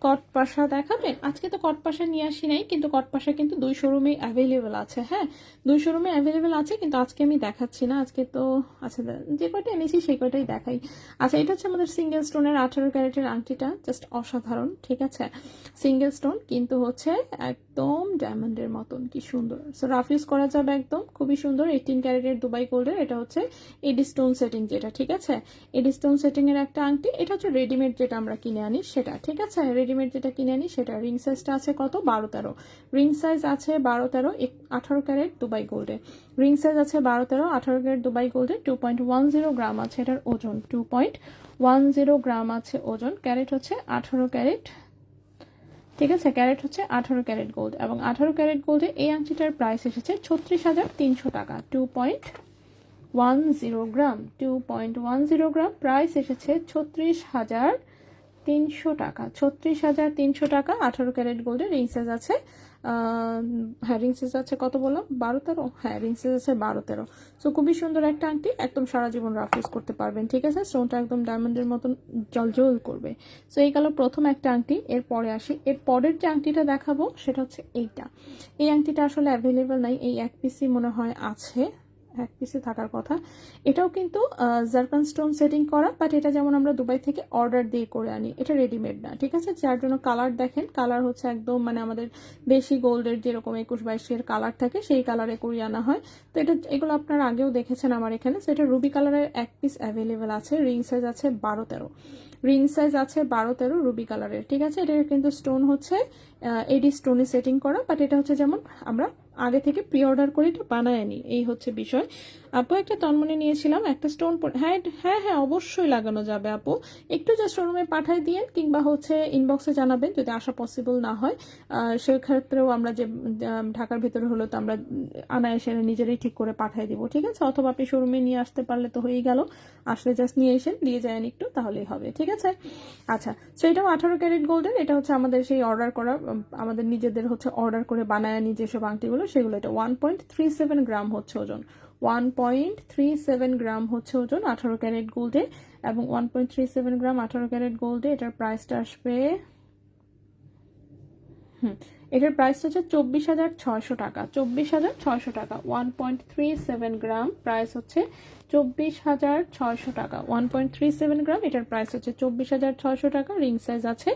[SPEAKER 1] কটপাশা দেখাবেন। আজকে তো কটপাশা নিয়ে আসি নাই, কিন্তু কটপাশা কিন্তু 2 শোরুমে অ্যাভেলেবেল আছে। হ্যাঁ, 2 শোরুমে অ্যাভেলেবেল আছে, কিন্তু আজকে আমি দেখাচ্ছি না। আজকে তো আচ্ছা, যে কয়টা এনেছি সেই কয়টাই দেখাই। আচ্ছা, এটা হচ্ছে আমাদের সিঙ্গেল স্টোনের 18 ক্যারেটের আংটিটা, জাস্ট অসাধারণ, ঠিক আছে? সিঙ্গেল স্টোন, কিন্তু হচ্ছে একদম ডায়মন্ডের মতন, কি সুন্দর। সো রাফ ইউজ করা যাবে একদম, খুবই সুন্দর। 18 ক্যারেটের দুবাই গোল্ডের। এটা হচ্ছে এডি স্টোন সেটিং, যেটা, ঠিক আছে? এডি স্টোন সেটিং এর একটা আংটি। এটা হচ্ছে রেডিমেড যেটা আমরা কিনে আনি সেটা, ঠিক আছে? রেডিমেড যেটা কিনে আনি সেটা। রিং সাইজটা আছে কত? 12-13 রিং সাইজ আছে, 12-13 18 ক্যারেট দুবাই গোল্ডে। রিং সাইজ আছে 12-13 18 ক্যারেট দুবাই গোল্ডে। 2.10 গ্রাম আছে এটার ওজন। 2.10 গ্রাম আছে ওজন। ক্যারেট হচ্ছে 18 ক্যারেট, ঠিক আছে? ক্যারেট হচ্ছে 18 ক্যারেট গোল্ড। এবং 18 ক্যারেট গোল্ডে এই আংটিটার প্রাইস এসেছে 36,300 টাকা। 2.10 গ্রাম, 2.10 গ্রাম প্রাইস এসেছে 36,300 টাকা। 36,300 টাকা 18 ক্যারেট গোল্ডের। রিং সাইজ আছে হ্যাঁ, রিং সাইজ আছে কত বললাম? 12-13। হ্যাঁ, রিং সাইজ আছে 12-13। সো খুবই সুন্দর একটা আংটি, একদম সারা জীবন রাফ ইউজ করতে পারবেন, ঠিক আছে? স্টোনটা একদম ডায়মন্ডের মতন জলজল করবে। সো এই গেল প্রথম একটা আংটি। এরপরে আসি, এর পরের যে আংটিটা দেখাবো সেটা হচ্ছে এইটা। এই আংটিটা আসলে অ্যাভেলেবেল নাই, এই এক পিসই মনে হয় আছে, এক পিসে থাকার কথা। এটাও কিন্তু জারকান স্টোন সেটিং করা, বাট এটা যেমন আমরা দুবাই থেকে অর্ডার দিয়ে করে আনি, এটা রেডিমেড না, ঠিক আছে? যার জন্য কালার দেখেন, কালার হচ্ছে একদম মানে আমাদের দেশি গোল্ডের যেরকম 21-22 কালার থাকে সেই কালারে করিয়ে আনা হয়। তো এটা, এগুলো আপনারা আগেও দেখেছেন আমার এখানে। তো এটা রুবি কালারের এক পিস অ্যাভেলেবেল আছে। রিং সাইজ আছে 12-13, রিং সাইজ আছে 12-13 রুবি কালারের, ঠিক আছে? এটা কিন্তু স্টোন হচ্ছে এডি স্টোনে সেটিং করা, বাট এটা হচ্ছে যেমন আমরা আগে থেকে প্রি অর্ডার করে এটা বানায় আনি, এই হচ্ছে বিষয়। আপু একটা তন্মনে নিয়েছিলাম, একটা স্টোন, হ্যাঁ হ্যাঁ হ্যাঁ, অবশ্যই লাগানো যাবে আপু। একটু জাস্ট শোরুমে পাঠিয়ে দিয়ে, কিংবা হচ্ছে ইনবক্সে জানাবেন যদি আসা পসিবল না হয়। সেক্ষেত্রেও আমরা যে ঢাকার ভিতরে হলো তো আমরা আনা এসে নিজেরাই ঠিক করে পাঠিয়ে দিব, ঠিক আছে? অথবা আপনি শোরুমে নিয়ে আসতে পারলে তো হয়েই গেল। আসলে জাস্ট নিয়ে এসে দিয়ে যান একটু, তাহলেই হবে, ঠিক আছে? আচ্ছা, সো এটাও 18 ক্যারেট গোল্ডের। এটা হচ্ছে আমাদের সেই অর্ডার করা, আমাদের নিজেদের হচ্ছে অর্ডার করে বানায় আনি যেসব আংটিগুলো, সেগুলো। এটা 1.37 গ্রাম হচ্ছে ওজন। 1.37 গ্রাম হচ্ছে ওজন 18 ক্যারেট গোল্ডে। এবং 1.37 গ্রাম 18 ক্যারেট গোল্ডে এটার প্রাইসটা আসবে, এটার প্রাইস হচ্ছে 24,600 টাকা। 24,600 টাকা। 1.37 গ্রাম প্রাইস হচ্ছে 24,600 টাকা। 1.37 গ্রাম, এটার প্রাইস হচ্ছে 24,600 টাকা। রিং সাইজ আছে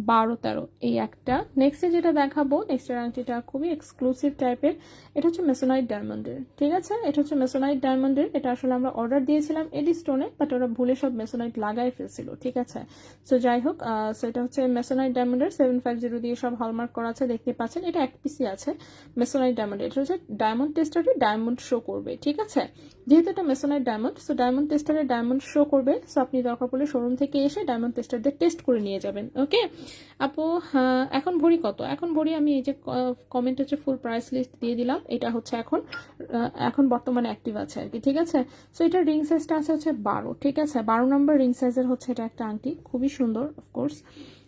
[SPEAKER 1] 12-13। এই একটা। নেক্সটে যেটা দেখাবো, নেক্সটের আংটিটা খুবই এক্সক্লুসিভ টাইপের। এটা হচ্ছে মেসোনাইট ডায়মন্ডের, ঠিক আছে? এটা হচ্ছে মেসোনাইট ডায়মন্ডের। এটা আসলে আমরা অর্ডার দিয়েছিলাম এডি স্টোনে, বাট ওরা ভুলে সব মেসোনাইট লাগাই ফেলছিল, ঠিক আছে? সো যাই হোক, সো এটা হচ্ছে মেসোনাইট ডায়মন্ডের 750 দিয়ে সব হলমার্ক করা আছে, দেখতে পাচ্ছেন। এটা এক পিসি আছে মেসোনাইট ডায়মন্ড। এটা হচ্ছে ডায়মন্ড টেস্টারে ডায়মন্ড শো করবে, ঠিক আছে? যেহেতু এটা মেসোনাইট ডায়মন্ড, সো ডায়মন্ড টেস্টারে ডায়মন্ড শো করবে। সো আপনি দরকার পড়লে শোরুম থেকে এসে ডায়মন্ড টেস্টার দিয়ে টেস্ট করে নিয়ে যাবেন, ওকে আপু? এখন ভরি কত? এখন ভরি আমি এই যে কমেন্ট হচ্ছে ফুল প্রাইস লিস্ট দিয়ে দিলাম। এটা হচ্ছে এখন বর্তমানে অ্যাক্টিভ আছে আর কি, ঠিক আছে? সো এটার রিং সাইজটা আছে হচ্ছে 12, ঠিক আছে? 12 নম্বর রিং সাইজের হচ্ছে এটা একটা আংটি, খুবই সুন্দর অফকোর্স।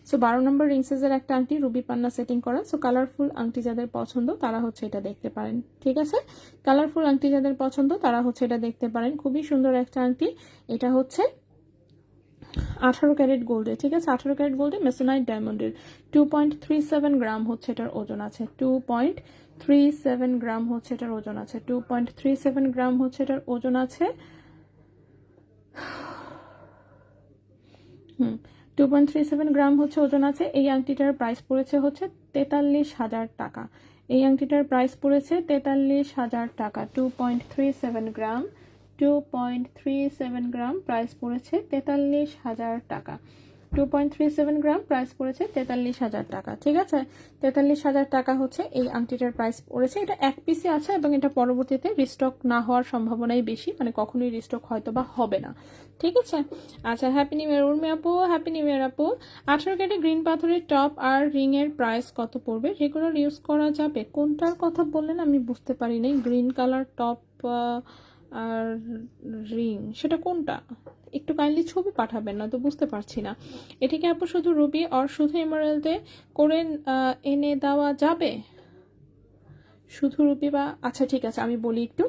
[SPEAKER 1] সো 12 নম্বর রিং সাইজের একটা আংটি, রুবি পান্না সেটিং করা। সো কালারফুল আংটি যাদের পছন্দ তারা হচ্ছে এটা দেখতে পারেন, ঠিক আছে? কালারফুল আংটি যাদের পছন্দ তারা হচ্ছে এটা দেখতে পারেন। খুবই সুন্দর একটা আংটি। এটা হচ্ছে 18 ক্যারেট গোল্ডে, ঠিক আছে? 18 ক্যারেট গোল্ডে মেসোনাইট ডায়মন্ডের। 2.37 গ্রাম হচ্ছে এটার ওজন আছে। 2.37 গ্রাম হচ্ছে এটার ওজন আছে। 2.37 গ্রাম হচ্ছে এটার ওজন আছে। হুম 2.37 গ্রাম হচ্ছে ওজন আছে। এই আংটিটার প্রাইস পড়েছে হচ্ছে 43,000 টাকা। এই আংটিটার প্রাইস পড়েছে 43,000 টাকা। 2.37 গ্রাম, 2.37 গ্রাম প্রাইস পড়েছে 43,000 টাকা। 2.37 গ্রাম প্রাইস পড়েছে 43,000 টাকা। ঠিক আছে, 43,000 টাকা হচ্ছে এই আংটিটার প্রাইস পড়েছে। এটা এক পিসে আছে এবং এটা পরবর্তীতে রিস্টক না হওয়ার সম্ভাবনাই বেশি, মানে কখনোই রিস্টক হয়তো বা হবে না। ঠিক আছে, আচ্ছা হ্যাপি নিউ ইয়ার উর্মি আপু, হ্যাপি নিউ ইয়ার আপু। 18 ক্যারেট গ্রিন পাথরের টপ আর রিং এর প্রাইস কত পড়বে? রেগুলার ইউজ করা যাবে? কোনটার কথা বললেন আমি বুঝতে পারি নাই। গ্রিন কালার টপ আর রিং, সেটা কোনটা? একটু কাইন্ডলি ছবি পাঠাবেন, না তো বুঝতে পারছি না। এটিকে আপু শুধু রুবি আর শুধু এমারেল্ডে করে এনে দেওয়া যাবে? শুধু রুবি বা আচ্ছা ঠিক আছে, আমি বলি একটু।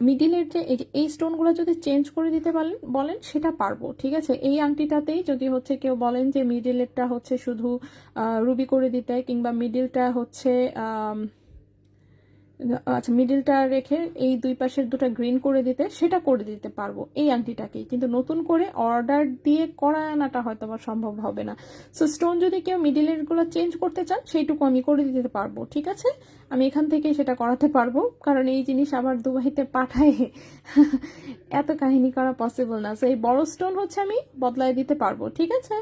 [SPEAKER 1] মিডিলের যে এই স্টোনগুলো যদি চেঞ্জ করে দিতে বলেন সেটা পারবো। ঠিক আছে, এই আংটিটাতেই যদি হচ্ছে কেউ বলেন যে মিডিলেরটা হচ্ছে শুধু রুবি করে দিতে, কিংবা মিডিলটা হচ্ছে আচ্ছা মিডিলটা রেখে এই দুই পাশের দুটো গ্রিন করে দিতে, সেটা করে দিতে পারবো এই আংটিটাকেই। কিন্তু নতুন করে অর্ডার দিয়ে করা আনাটা হয়তো বা সম্ভব হবে না। সো স্টোন যদি কেউ মিডিলের গুলো চেঞ্জ করতে চান সেইটুকু আমি করে দিতে পারবো। ঠিক আছে, আমি এখান থেকে সেটা করাতে পারবো, কারণ এই জিনিস আবার দুবাইতে পাঠায় এত কাহিনী করা পসিবল না। সো এই বড় স্টোন হচ্ছে আমি বদলায় দিতে পারবো। ঠিক আছে,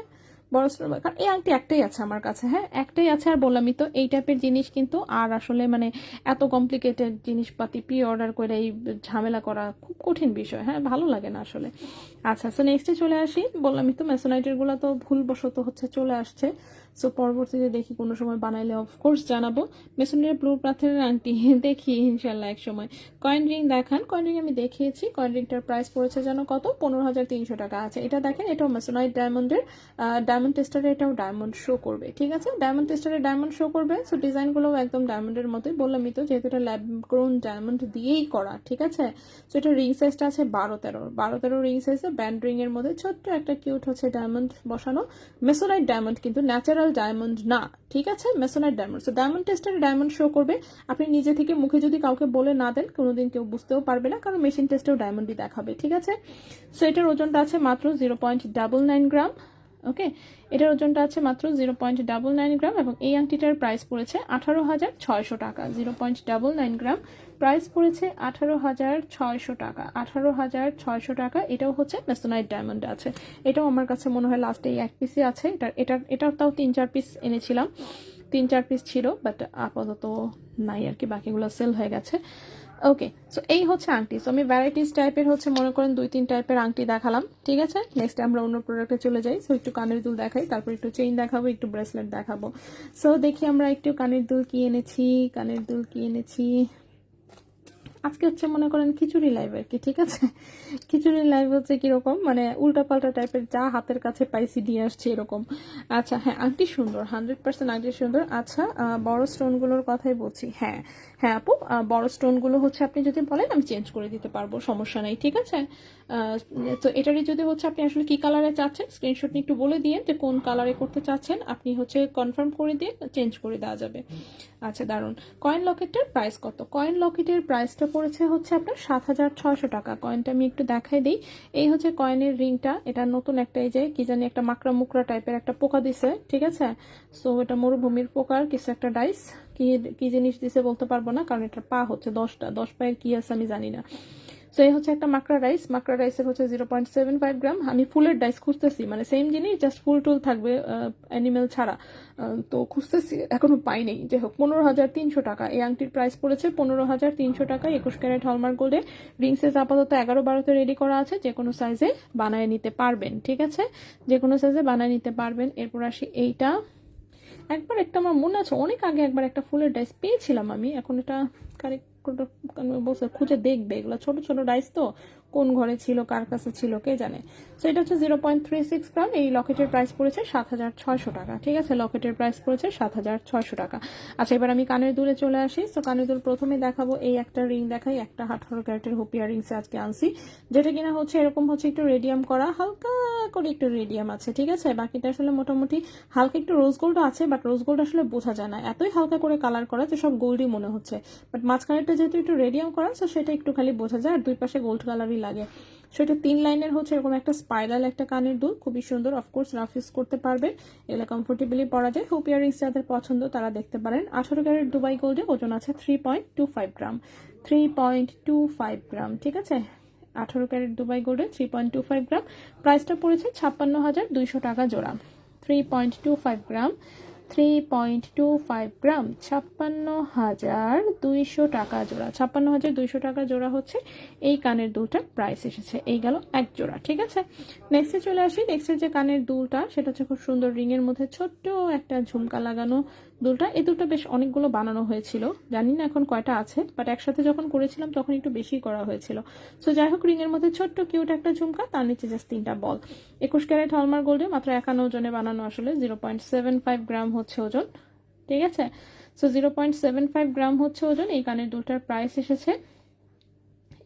[SPEAKER 1] বড় স্টোন, কারণ এই আংটি একটাই আছে আমার কাছে। হ্যাঁ একটাই আছে, আর বললামই তো এই টাইপের জিনিস কিন্তু আর আসলে মানে এত কমপ্লিকেটেড জিনিসপাতি প্রি অর্ডার করে এই ঝামেলা করা খুব কঠিন বিষয়। হ্যাঁ ভালো লাগে না আসলে। আচ্ছা সো নেক্সটে চলে আসি। বললামই তো মেসোনাইটের গুলো তো ভুলবশত হচ্ছে চলে আসছে। সো পরবর্তীতে দেখি কোনো সময় বানাইলে অফকোর্স জানাবো। মেসনের ব্লু পাথরের আংটি দেখি ইনশাল্লাহ এক সময়। কয়েন রিং দেখান। কয়েন রিং আমি দেখিয়েছি। কয়েন রিংটার প্রাইস পড়েছে যেন কত? 15,300 টাকা আছে। এটা দেখেন, এটাও মেসোনাইট ডায়মন্ডের। ডায়মন্ড টেস্টারে এটাও ডায়মন্ড শো করবে। ঠিক আছে, ডায়মন্ড টেস্টারে ডায়মন্ড শো করবে। সো ডিজাইনগুলোও একদম ডায়মন্ডের মতোই। বললামই তো যেহেতু এটা ল্যাব গ্রোন ডায়মন্ড দিয়েই করা। ঠিক আছে, সো এটা রিং সাইজটা আছে 12-13 রিং সাইজে ব্যান্ড রিং এর মধ্যে ছোট্ট একটা কিউট হচ্ছে ডায়মন্ড বসানো। মেসোনাইট ডায়মন্ড কিন্তু ন্যাচারাল ডায়মন্ড না। ঠিক আছে, মেসোনাইট ডায়মন্ড। সো ডায়মন্ড টেস্টারে ডায়মন্ড শো করবে। আপনি নিজে থেকে মুখে যদি কাউকে বলে না দেন কোনোদিন কেউ বুঝতেও পারবে না, কারণ মেশিন টেস্টেও ডায়মন্ডই দেখাবে। ঠিক আছে, সো এটার ওজনটা আছে মাত্র 0.99 গ্রাম। ওকে, এটার ওজনটা আছে মাত্র 0.99 গ্রাম এবং এই আংটিটার প্রাইস পড়েছে 18,600 টাকা। 0.99 গ্রাম প্রাইস পড়েছে 18,600 টাকা। 18,600 টাকা। এটাও হচ্ছে মেসোনাইট ডায়মন্ড আছে। এটাও আমার কাছে মনে হয় লাস্টে এই এক পিসই আছে। এটাও তাও 3-4 পিস এনেছিলাম, 3-4 পিস ছিল, বাট আপাতত নাই আর কি, বাকিগুলো সেল হয়ে গেছে। ওকে, সো এই হচ্ছে আংটি। সো আমি ভ্যারাইটিস টাইপের হচ্ছে মনে করেন 2-3 টাইপের আংটি দেখালাম। ঠিক আছে, নেক্সট আমরা অন্য প্রোডাক্টে চলে যাই। সো একটু কানের দুল দেখাই, তারপর একটু চেইন দেখাবো, একটু ব্রেসলেট দেখাবো। সো দেখি আমরা একটু কানের দুল কি এনেছি। কানের দুল কি এনেছি আজকে হচ্ছে মনে করেন খিচুড়ি লাইভ আর কি। ঠিক আছে, খিচুড়ি লাইভ হচ্ছে কিরকম, মানে উল্টাপাল্টা টাইপের যা হাতের কাছে পাইছি দিয়ে আসছে এরকম। আচ্ছা হ্যাঁ, আংটি সুন্দর, 100% আংটি সুন্দর। আচ্ছা বড় স্টোনগুলোর কথাই বলছি। হ্যাঁ হ্যাঁ আপু, বড় স্টোনগুলো হচ্ছে আপনি যদি বলেন আমি চেঞ্জ করে দিতে পারবো, সমস্যা নেই। ঠিক আছে, তো এটারই যদি হচ্ছে আপনি আসলে কি কালারে চাচ্ছেন স্ক্রিনশট নিয়ে একটু বলে দিয়ে যে কোন কালারে করতে চাচ্ছেন, আপনি হচ্ছে কনফার্ম করে দিয়ে চেঞ্জ করে দেওয়া যাবে। আচ্ছা দারুন। কয়েন লকেটের প্রাইস কত? কয়েন লকেটের প্রাইসটা পড়েছে হচ্ছে আপনার 7,600 টাকা। কয়েনটা আমি একটু দেখাই দিই। এই হচ্ছে কয়েনের রিংটা। এটা নতুন একটা, এই যে কি জানি একটা মাকড়া মুকড়া টাইপের একটা পোকা দিছে। ঠিক আছে, সো এটা মরুভূমির পোকার কিছু একটা ডাইস, কি জিনিস দিছে বলতে পারবো না, কারণ এটার পা হচ্ছে 10 পায়ের কি আছে আমি জানি না। সো এই হচ্ছে একটা মাকড়া রাইস। মাকড়া রাইসের হচ্ছে 0.75 গ্রাম। আমি ফুলের ডাইস খুঁজতেছি, মানে সেম জিনিস জাস্ট ফুল টুল থাকবে, অ্যানিমেল ছাড়া। তো খুঁজতেছি, এখনো পাইনি। যাই হোক, 15,300 টাকা এই আংটির প্রাইস পড়েছে। 15,300 টাকা। 21 ক্যারেট হলমার্ক গোল্ডে। রিং সাইজ আপাতত 11-12তে রেডি করা আছে, যে কোনো সাইজে বানায় নিতে পারবেন। ঠিক আছে, যে কোনো সাইজে বানায় নিতে পারবেন। এরপর আসি এইটা। একবার একটা আমার মনে আছে অনেক আগে একবার একটা ফুলের ডাইস পেয়েছিলাম আমি, এখন এটা কারেক্ট বসে খুঁজে দেখবে। এগুলো ছোট ছোট ডাইস তো, কোন ঘরে ছিল কার কাছে ছিল কে জানে। সো এটা হচ্ছে 0.36 গ্রাম। এই লকেটের প্রাইস পড়েছে 7,600 টাকা। ঠিক আছে, লকেটের প্রাইস পড়েছে 7,600 টাকা। আচ্ছা এবার আমি কানের দুলে চলে আসি। সো কানের দুল প্রথমে দেখাবো, এই একটা রিং দেখাই, একটা 18 ক্যারেটের হুপিয়া রিংস আজকে আনছি, যেটা কিনা হচ্ছে এরকম হচ্ছে একটু রেডিয়াম করা, হালকা করে একটু রেডিয়াম আছে। ঠিক আছে, বাকিটা আসলে মোটামুটি হালকা একটু রোজ গোল্ড আছে, বাট রোজ গোল্ড আসলে বোঝা যায় না, এতই হালকা করে কালার করা যে সব গোল্ডই মনে হচ্ছে। বাট মাঝখানেরটা যেহেতু একটু রেডিয়াম করা, সো সেটা একটু খালি বোঝা যায়, আর দুই পাশে গোল্ড কালারই এরকমই লাগে। সেটা 3 লাইনের হচ্ছে এরকম একটা স্পাইরাল একটা কানের দুল, খুবই সুন্দর। অফকোর্স রাফ ইউজ করতে পারবেন, এগুলো কমফোর্টেবলি পরা যায়। হুপ ইয়ারিংস যাদের পছন্দ তারা দেখতে পারেন। 18 ক্যারেট দুবাই গোল্ডে, ওজন আছে 3.25 গ্রাম, 3.25 গ্রাম, ঠিক আছে। 18 ক্যারেট দুবাই গোল্ডে 3.25 গ্রাম, প্রাইসটা পড়েছে 56,200 টাকা জোড়া। 3.25 গ্রাম, 3.25 গ্রাম, 56,200 টাকা জোড়া। 56,200 টাকা জোড়া হচ্ছে এই কানের দুলটার প্রাইস এসেছে। এই গেল এক জোড়া, ঠিক আছে। নেক্সটে চলে আসি। নেক্সটের যে কানের দুলটা সেটা হচ্ছে খুব সুন্দর রিংয়ের মধ্যে ছোট্ট একটা ঝুমকা লাগানো দুলটা। এই দুলটা বেশ অনেকগুলো বানানো হয়েছিল, জানি না এখন কয়টা আছে, বাট একসাথে যখন করেছিলাম তখন একটু বেশি করা হয়েছিল। সো যাই হোক, রিংয়ের মধ্যে ছোট্ট কিউট একটা ঝুমকা, তার নিচে জাস্ট 3টা বল। 21 ক্যারেট হলমার্ক গোল্ডে, মাত্র 51 ওজনে বানানো আসলে। 0.75 গ্রাম হচ্ছে ওজন, ঠিক আছে। সো 0.75 গ্রাম হচ্ছে ওজন। এই কানের দুলটার প্রাইস এসেছে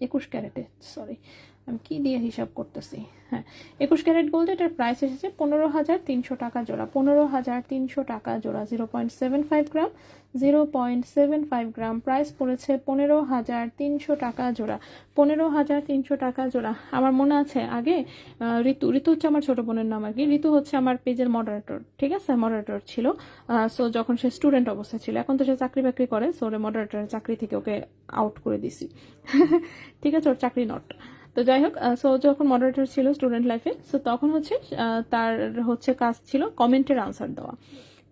[SPEAKER 1] 21 ক্যারেটে, সরি আমি কি দিয়ে হিসাব করতেছি, হ্যাঁ 21 ক্যারেট গোল্ড, এটার প্রাইস এসেছে 15,300 টাকা জোড়া। 15,300 টাকা জোড়া। 0.75 গ্রাম, 0.75 গ্রাম, প্রাইস পড়েছে 15,300 টাকা জোড়া। 15,300 টাকা জোড়া। আমার মনে আছে আগে ঋতু, ঋতু হচ্ছে আমার ছোট বোনের নাম আর কি। ঋতু হচ্ছে আমার পেজের মডারেটর, ঠিক আছে, মডারেটর ছিল। সো যখন সে স্টুডেন্ট অবস্থায় ছিল, এখন তো সে চাকরি বাকরি করে, সো ওরে মডারেটরের চাকরি থেকে ওকে আউট করে দিছি। ঠিক আছে, ওর চাকরি নট। তো যাই হোক, সো যখন মডারেটর ছিল স্টুডেন্ট লাইফে, সো তখন হচ্ছে তার হচ্ছে কাজ ছিল কমেন্টের আনসার দেওয়া,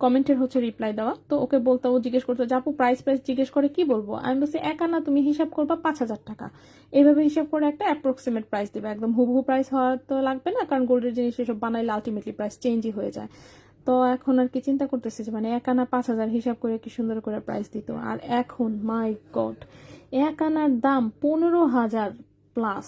[SPEAKER 1] কমেন্টের হচ্ছে রিপ্লাই দেওয়া। তো ওকে বলতো, ও জিজ্ঞেস করতো যে আপু প্রাইস জিজ্ঞেস করে কি বলবো, আমি বলছি এক আনা তুমি হিসাব করবা 5,000 টাকা, এইভাবে হিসাব করে একটা অ্যাপ্রক্সিমেট প্রাইস দিবে। একদম হুবহু প্রাইস হওয়া তো লাগবে না, কারণ গোল্ডের জিনিস এসব বানাইলে আলটিমেটলি প্রাইস চেঞ্জই হয়ে যায়। তো এখন আর কি চিন্তা করতেছি যে মানে এক আনা 5,000 হিসাব করে কি সুন্দর করে প্রাইস দিত। আর এখন মাই গড, এক আনার দাম 15,000 প্লাস।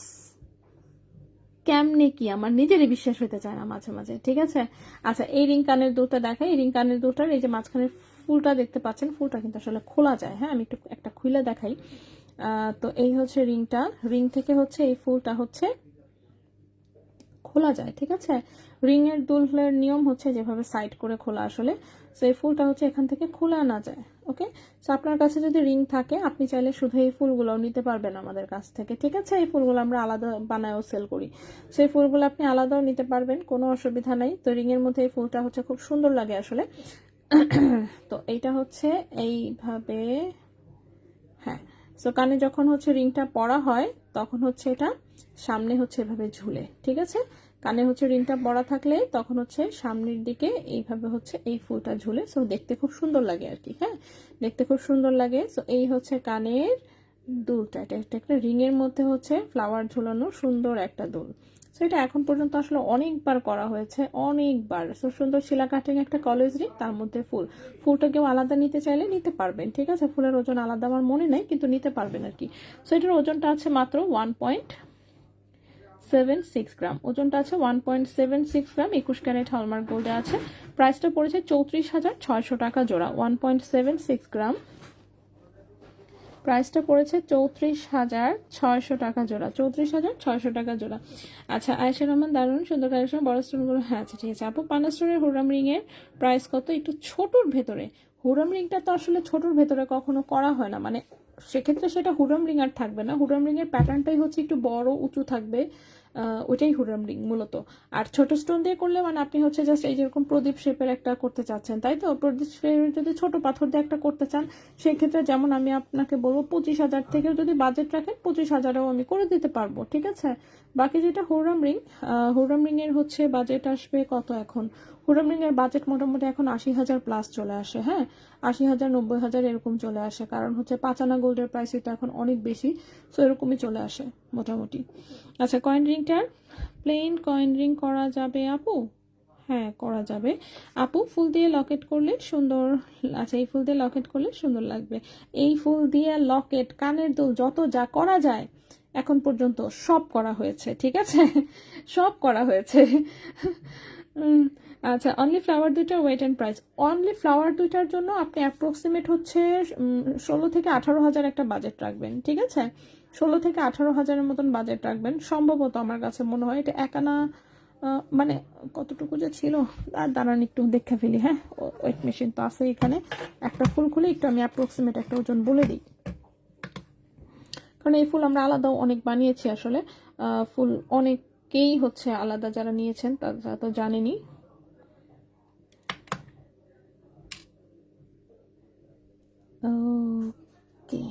[SPEAKER 1] কেমনে কি আমার নিজেরই বিশ্বাস হইতে চায় না মাঝে মাঝে, ঠিক আছে। আচ্ছা, এই রিং কানের দুলটা দেখাই। এই রিং কানের দুলটার এই যে মাঝখানের ফুলটা দেখতে পাচ্ছেন, ফুলটা কিন্তু আসলে খোলা যায়। হ্যাঁ, আমি একটু একটা খুলে দেখাই। তো এই হচ্ছে রিংটা, রিং থেকে হচ্ছে এই ফুলটা হচ্ছে খোলা যায়, ঠিক আছে। রিং এর দুলের নিয়ম হচ্ছে যেভাবে সাইড করে খোলা আসলে। সো এই ফুলটা হচ্ছে এখান থেকে খোলা না যায়, ওকে। সো আপনার কাছে যদি রিং থাকে, আপনি চাইলে শুধু এই ফুলগুলো নিতে পারবেন আমাদের কাছ থেকে, ঠিক আছে। এই ফুলগুলো আমরা আলাদা বানায়ও সেল করি, সেই ফুলগুলো আপনি আলাদাও নিতে পারবেন, কোনো অসুবিধা নাই। তো রিং এর মধ্যে এই ফুলটা হচ্ছে খুব সুন্দর লাগে আসলে। তো এইটা হচ্ছে এইভাবে, হ্যাঁ। সো কানে যখন হচ্ছে রিংটা পরা হয় তখন হচ্ছে এটা সামনে হচ্ছে এভাবে ঝুলে, ঠিক আছে। কানে হচ্ছে রিংটা পরা থাকলে তখন হচ্ছে সামনের দিকে এইভাবে হচ্ছে এই ফুলটা ঝুলে। সো দেখতে খুব সুন্দর লাগে আর কি, হ্যাঁ, দেখতে খুব সুন্দর লাগে। সো এই হচ্ছে কানের দুলটা, এটা একটা রিং এর মধ্যে হচ্ছে ফ্লাওয়ার ঝুলানো সুন্দর একটা দুল। সো এটা এখন পর্যন্ত আসলে অনেকবার করা হয়েছে, অনেকবার। সো সুন্দর শিলা কাটিং একটা কলেজ রিং, তার মধ্যে ফুল। ফুলটা কেউ আলাদা নিতে চাইলে নিতে পারবেন, ঠিক আছে। ফুলের ওজন আলাদা আমার মনে নাই, কিন্তু নিতে পারবেন আর কি। সো এটার ওজনটা আছে মাত্র 1.76 গ্রাম, ওজনটা আছে 1.76 গ্রাম। 21 ক্যারেট হলমার্ক গোল্ডে আছে। প্রাইসটা পড়েছে 34,600 টাকা জোড়া। 1.76 গ্রাম, প্রাইসটা পড়েছে 34,600 টাকা জোড়া। 34,600 টাকা জোড়া। আচ্ছা, আয়েশা রহমান, দারুণ সুন্দর কালেকশন, বড় স্টোনগুলো, হ্যাঁ আচ্ছা ঠিক আছে আপু। পানা স্টোনের হুরাম রিং এর প্রাইস কত? একটু ছোটোর ভেতরে। হুরাম রিংটা তো আসলে ছোটোর ভেতরে কখনো করা হয় না, মানে সেক্ষেত্রে সেটা হুরাম রিং আর থাকবে না। হুরাম রিং এর প্যাটার্নটাই হচ্ছে একটু বড় উঁচু থাকবে, ওইটাই হুরাম রিং মূলত। আর ছোট স্টোন দিয়ে করলে মানে আপনি হচ্ছে জাস্ট এই যেরকম প্রদীপ শেপের একটা করতে চাচ্ছেন, তাই তো। প্রদীপ শেপের যদি ছোট পাথর দিয়ে একটা করতে চান, সেক্ষেত্রে যেমন আমি আপনাকে বলবো 25,000 থেকেও যদি বাজেট রাখেন 25,000এও আমি করে দিতে পারবো, ঠিক আছে। বাকি যেটা হুরাম রিং, হুরাম রিং এর হচ্ছে বাজেট আসবে কত এখন? হুরাম রিং এর বাজেট মোটামুটি এখন 80,000 প্লাস চলে আসে, হ্যাঁ 80,000 90,000 এরকম চলে আসে, কারণ হচ্ছে 5 আনা গোল্ডের প্রাইস এটা এখন অনেক বেশি। সো এরকমই চলে আসে মোটামুটি। আচ্ছা, কয়েন রিংটার প্লেন কয়েন রিং করা যাবে আপু? হ্যাঁ করা যাবে আপু, ফুল দিয়ে লকেট করলে সুন্দর। আচ্ছা, এই ফুল দিয়ে লকেট করলে সুন্দর লাগবে। এই ফুল দিয়ে লকেট, কানের দুল, যত যা করা যায় এখন পর্যন্ত সব করা হয়েছে, ঠিক আছে, সব করা হয়েছে। আচ্ছা, অনলি ফ্লাওয়ার দুইটার weight and price. Only flower দুইটার জন্য আপনি অ্যাপ্রক্সিমেট হচ্ছে 16 থেকে 18,000 একটা বাজেট রাখবেন, ঠিক আছে। 16 থেকে 18,000-এর মতন বাজেট রাখবেন সম্ভবত, আমার কাছে মনে হয়। এটা একানা মানে কতটুকু যে ছিল, আর দাঁড়ান একটু দেখে ফেলি। হ্যাঁ, ওয়েট মেশিন তো আছে এখানে, একটা ফুল খুলে একটু আমি অ্যাপ্রক্সিমেট একটা ওজন বলে দিই, কারণ এই ফুল আমরা আলাদাও অনেক বানিয়েছি আসলে। ফুল অনেকেই হচ্ছে আলাদা যারা নিয়েছেন তারা তো জানেনই। ওকে,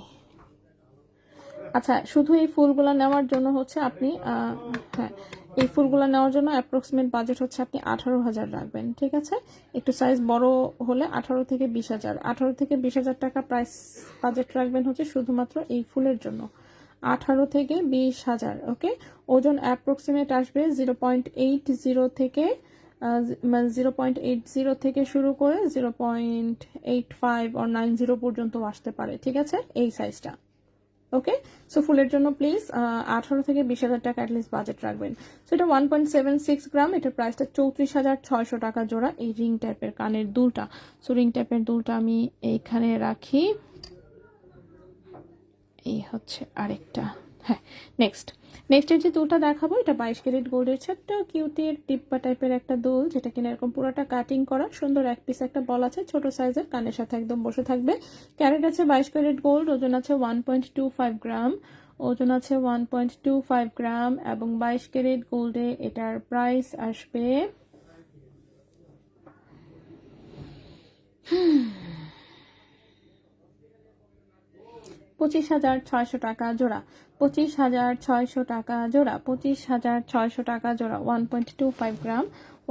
[SPEAKER 1] আচ্ছা, শুধু এই ফুলগুলো নেওয়ার জন্য হচ্ছে আপনি হ্যাঁ, এই ফুলগুলো নেওয়ার জন্য অ্যাপ্রক্সিমেট বাজেট হচ্ছে আপনি 18,000 রাখবেন, ঠিক আছে? একটু সাইজ বড় হলে 18 থেকে 20,000, 18 থেকে 20,000 টাকা প্রাইস বাজেট রাখবেন হচ্ছে শুধুমাত্র এই ফুলের জন্য। 18 থেকে 20,000, ওকে? ওজন অ্যাপ্রক্সিমেট আসবে 0.80 থেকে 0.80 থেকে শুরু করে 0.85 or 90 পর্যন্ত আসতে পারে, ঠিক আছে, এই সাইজটা। ওকে, সো ফুলের জন্য প্লিজ 18 থেকে 20,000 টাকা অ্যাটলিস্ট বাজেট রাখবেন। সো এটা 1.76 গ্রাম, এটার প্রাইসটা 34,600 টাকা জোড়া। এই রিং টাইপের কানের দুলটা, সো রিং টাইপের দুলটা আমি এইখানে রাখি। এই হচ্ছে আরেকটা। হ্যাঁ, নেক্সটের যে দুলটা দেখাবো এটা 22 ক্যারেট গোল্ডের ছোট্ট কিউটের টিপ্পা টাইপের একটা দুল, যেটা কিনা এরকম পুরোটা কাটিং করা, সুন্দর এক পিস একটা বল আছে, ছোট সাইজের, কানের সাথে একদম বসে থাকবে। ক্যারেট আছে 22 ক্যারেট গোল্ড, ওজন আছে 1.25 গ্রাম, ওজন আছে 1.25 গ্রাম, এবং 22 ক্যারেট গোল্ডে এটার প্রাইস আসবে 25,600 টাকা জোড়া, 25,600 টাকা জোড়া, 25,600 টাকা জোড়া। 1.25 গ্রাম,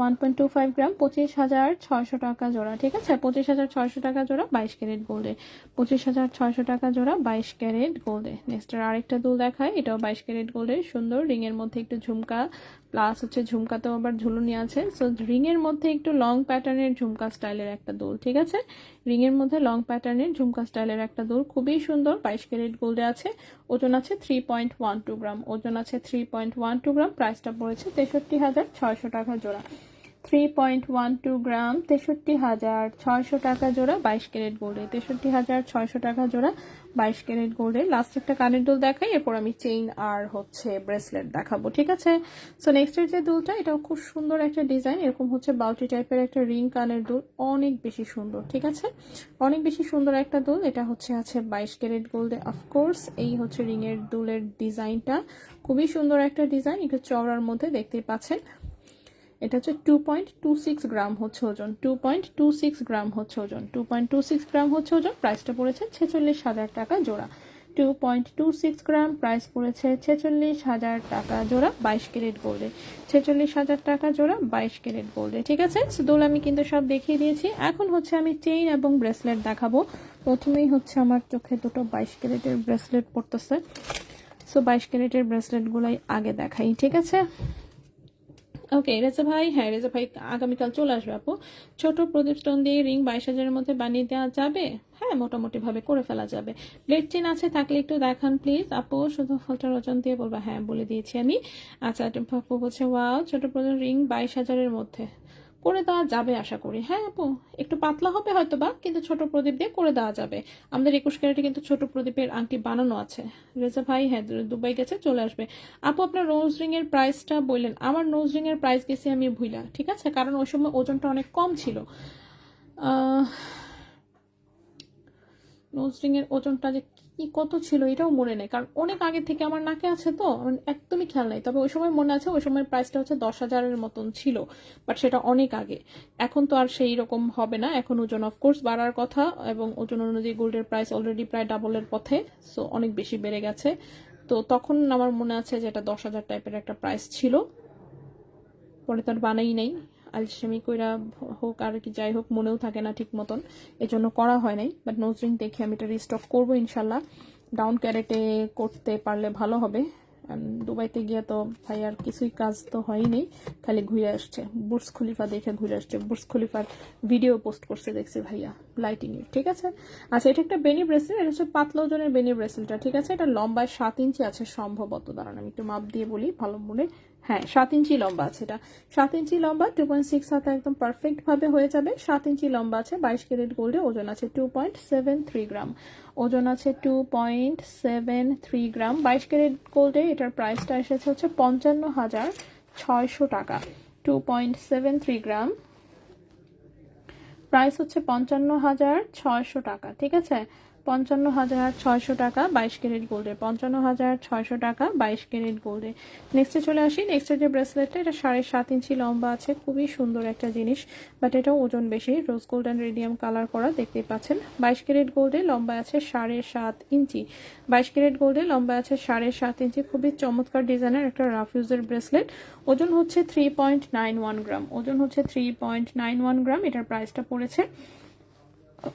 [SPEAKER 1] 1.25 গ্রাম, 25,600 টাকা জোড়া, ঠিক আছে? 25,600 টাকা জোড়া 22 ক্যারেট গোল্ডে, 25,600 টাকা জোড়া 22 ক্যারেট গোল্ডে। নেক্সট আরেকটা দুল দেখায়, এটাও 22 ক্যারেট গোল্ডের, সুন্দর রিং এর মধ্যে একটু ঝুমকা, প্লাস হচ্ছে ঝুমকাতেও আবার ঝুলুনি আছে। সো রিং এর মধ্যে একটু লং প্যাটার্নের ঝুমকা স্টাইলের একটা দুল, ঠিক আছে? রিং এর মধ্যে লং প্যাটার্নের ঝুমকা স্টাইলের একটা দুল, খুবই সুন্দর, 22 ক্যারেট গোল্ডে আছে, ওজন আছে 3.12 গ্রাম, ওজন আছে 3.12 গ্রাম, প্রাইসটা পড়েছে 63,600 টাকা জোড়া। 3.12 গ্রাম, 63,600 টাকা জোড়া 22 ক্যারেট গোল্ডে, 63,600 টাকা জোড়া 22 ক্যারেট গোল্ডে। লাস্ট একটা কানের দুল দেখাই, এরপর আমি চেইন আর হচ্ছে ব্রেসলেট দেখাবো, ঠিক আছে? সো নেক্সটের যে দুলটা, এটাও খুব সুন্দর একটা ডিজাইন, এরকম হচ্ছে বাউটি টাইপের একটা রিং কানের দুল, অনেক বেশি সুন্দর, ঠিক আছে? অনেক বেশি সুন্দর একটা দুল, এটা হচ্ছে 22 ক্যারেট গোল্ডে। অফকোর্স এই হচ্ছে রিং এর দুলের ডিজাইনটা, খুবই সুন্দর একটা ডিজাইন, একটু চওড়ার মধ্যে দেখতেই পাচ্ছেন। এটা হচ্ছে 2.26 গ্রাম হচ্ছে ওজন, 2.26 গ্রাম হচ্ছে ওজন, 2.26 গ্রাম হচ্ছে ওজন, প্রাইসটা পড়েছে 46,000 টাকা জোড়া। 2.26 গ্রাম, প্রাইস পড়েছে 46,000 টাকা জোড়া 22 ক্যারেট গোল্ডে, 46,000 টাকা জোড়া 22 ক্যারেট গোল্ডে, ঠিক আছে? দোল আমি কিন্তু সব দেখিয়ে দিয়েছি, এখন হচ্ছে আমি চেইন এবং ব্রেসলেট দেখাবো। প্রথমেই হচ্ছে আমার চোখে দুটো 22 ক্যারেটের ব্রেসলেট পড়তেছে, সো 22 ক্যারেটের ব্রেসলেটগুলোই আগে দেখাই, ঠিক আছে? ওকে রেজা ভাই, হ্যাঁ রেজা ভাই আগামীকাল চলে আসবে আপু। ছোট প্রদীপ স্টোন দিয়ে রিং 22,000-এর মধ্যে বানিয়ে দেওয়া যাবে? হ্যাঁ, মোটামুটি ভাবে করে ফেলা যাবে। ব্লেড চেন আছে, থাকলে একটু দেখান প্লিজ আপু, শুধু ফলটার ওজন দিয়ে বলবা। হ্যাঁ, বলে দিয়েছি আমি। আচ্ছা, আপু বলছে ওয়াও, ছোট প্রদীপ রিং 22,000-এর মধ্যে করে দেওয়া যাবে আশা করি। হ্যাঁ আপু, একটু পাতলা হবে হয়তো বা, কিন্তু ছোট প্রদীপ দিয়ে করে দেওয়া যাবে। আমাদের 21 ক্যারেটে কিন্তু ছোট প্রদীপের আংটি বানানো আছে। রেজা ভাই হ্যাঁ দুবাই গেছে, চলে আসবে। আপু আপনার নোজ রিং এর প্রাইসটা বললেন, আমার নোজ রিং এর প্রাইস গেছে আমি ভুলা, ঠিক আছে? কারণ ওই সময় ওজনটা অনেক কম ছিল। নোজ রিং এর ওজনটা যে কি কত ছিল এটাও মনে নেই, কারণ অনেক আগে থেকে আমার নাকে আছে তো একদমই খেয়াল নাই। তবে ওই সময় মনে আছে, ওই সময় প্রাইসটা হচ্ছে 10,000-এর মতন ছিল, বাট সেটা অনেক আগে। এখন তো আর সেই রকম হবে না, এখন ওজন অফকোর্স বাড়ার কথা, এবং ওজন অনুযায়ী গোল্ডের প্রাইস অলরেডি প্রায় ডাবলের পথে, সো অনেক বেশি বেড়ে গেছে। তো তখন আমার মনে আছে যে এটা 10,000 টাইপের একটা প্রাইস ছিল, পরে তো আর বানাই নাই, আলসেমি কইরা হোক আর কি যাই হোক, মনেও থাকে না ঠিক মতন, এজন্য করা হয় নাই। বাট নোজ রিং দেখে আমি এটা রিস্টক করবো ইনশাল্লাহ, ডাউন ক্যারেটে করতে পারলে ভালো হবে। দুবাইতে গিয়ে তো ভাই আর কিছুই কাজ তো হয়নি, খালি ঘুরে আসছে, বুর্জ খলিফা দেখে ঘুরে আসছে, বুর্জ খলিফার ভিডিও পোস্ট করছে দেখছি ভাইয়া লাইটিং এর, ঠিক আছে? আচ্ছা, এটা একটা বেনি ব্রেসলেট, এটা হচ্ছে পাতলা ওজনের বেনি ব্রেসলেটটা, ঠিক আছে? এটা লম্বায় 7 ইঞ্চি আছে সম্ভবত, দাঁড়ান আমি একটু মাপ দিয়ে বলি ভালো মনে। হ্যাঁ, 7 ইঞ্চি লম্বা আছে এটা, 7 ইঞ্চি লম্বা, 2.6 হাতে একদম পারফেক্ট ভাবে হয়ে যাবে। 7 ইঞ্চি লম্বা আছে, 22 ক্যারেট গোল্ডে, ওজন আছে 2.73 গ্রাম, ওজন আছে 2.73 গ্রাম। 22 ক্যারেট গোল্ডে এটার প্রাইসটা এসেছে হচ্ছে 55,600 টাকা। 2.73 গ্রাম, প্রাইস হচ্ছে 55,600 টাকা, ঠিক আছে? 55,600 টাকা 22 ক্যারেট গোল্ডে, 55,600 টাকা 22 ক্যারেট গোল্ডে। নেক্সটে চলে আসি। নেক্সটের যে ব্রেসলেটটা, এটা 7.5 ইঞ্চি লম্বা আছে, খুবই সুন্দর একটা জিনিস, বাট এটাও ওজন বেশি, rose gold and radium colour করা, দেখতেই পাচ্ছেন। 22 ক্যারেট গোল্ডে, লম্বা আছে 7.5 ইঞ্চি। 22 ক্যারেট গোল্ডে লম্বা আছে 7.5 ইঞ্চি, খুবই চমৎকার ডিজাইনের একটা রাফ ইউজের ব্রেসলেট। ওজন হচ্ছে 3.91 গ্রাম, ওজন হচ্ছে 3.91 গ্রাম। এটার প্রাইসটা পড়েছে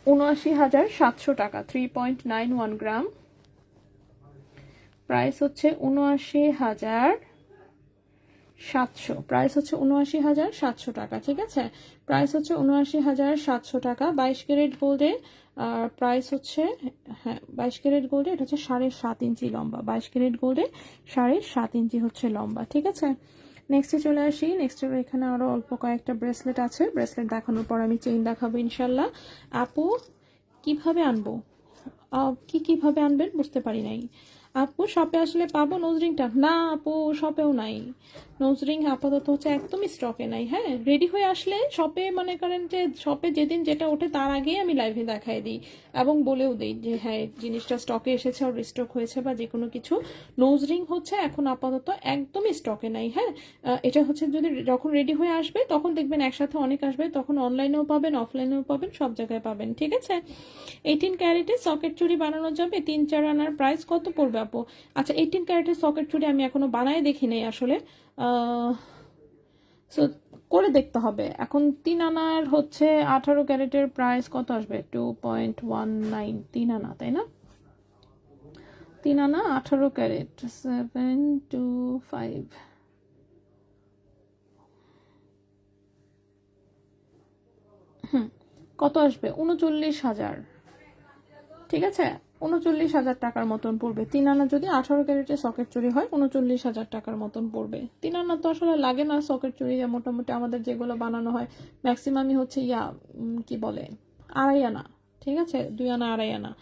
[SPEAKER 1] 79,700 টাকা। 3.91 গ্রাম, প্রাইস হচ্ছে 79,700, প্রাইস হচ্ছে 79,700 টাকা। ঠিক আছে, প্রাইস হচ্ছে 79,700 টাকা। 22 ক্যারেট গোল্ডে প্রাইস হচ্ছে, হ্যাঁ 22 ক্যারেট গোল্ডে এটা হচ্ছে 7.5 ইঞ্চি লম্বা। 22 ক্যারেট গোল্ডে 7.5 ইঞ্চি হচ্ছে লম্বা। ঠিক আছে, নেক্সটে চলে আসি। নেক্সটের এখানে আরো অল্প কয়েকটা ব্রেসলেট আছে। ব্রেসলেট দেখানোর পর আমি চেইন দেখাবো ইনশাল্লাহ। আপু কিভাবে আনবো, কিভাবে আনবেন বুঝতে পারি নাই। আপু শপে আসলে পাবো নোজরিংটা? না আপু, শপেও নাই নোজরিং, আপাতত হচ্ছে একদমই স্টকে নাই। হ্যাঁ, রেডি হয়ে আসলে শপে, মনে করেন যে শপে যেদিন যেটা ওঠে তার আগেই আমি লাইভে দেখাই দিই এবং বলেও দিই যে হ্যাঁ জিনিসটা স্টকে এসেছে আর রিস্টক হয়েছে বা যে কোনো কিছু। নোজরিং হচ্ছে এখন আপাতত একদমই স্টকে নাই। হ্যাঁ, এটা হচ্ছে যদি যখন রেডি হয়ে আসবে তখন দেখবেন একসাথে অনেক আসবে, তখন অনলাইনেও পাবেন, অফলাইনেও পাবেন, সব জায়গায় পাবেন। ঠিক আছে, 18 ক্যারেটে সকেট চুড়ি বানানো যাবে 3-4 আনার, প্রাইস কত পড়বে আপু? আচ্ছা, 18 ক্যারেটের সকেট চুড়ি আমি এখনো বানায় দেখি নাই আসলে, সো করে দেখতে হবে। এখন 3 আনার হচ্ছে 18 ক্যারেটের প্রাইস কত আসবে? 2.19, 3 আনা, তাই না? 3 আনা 18 ক্যারেট 725, কত আসবে? 39,000। ঠিক আছে, 39,000 টাকার মতন পড়বে। 3 আনা যদি 18 ক্যারেটের সকেট চুরি হয় 39,000 টাকার মতন পড়বে। 3 আনা তো আসলে লাগে না সকেট চুরি, মোটামুটি আমাদের যেগুলো বানানো হয় ম্যাক্সিমামই হচ্ছে কি বলে 2.5 আনা। ঠিক আছে, 2 আনা 2.5 আনা,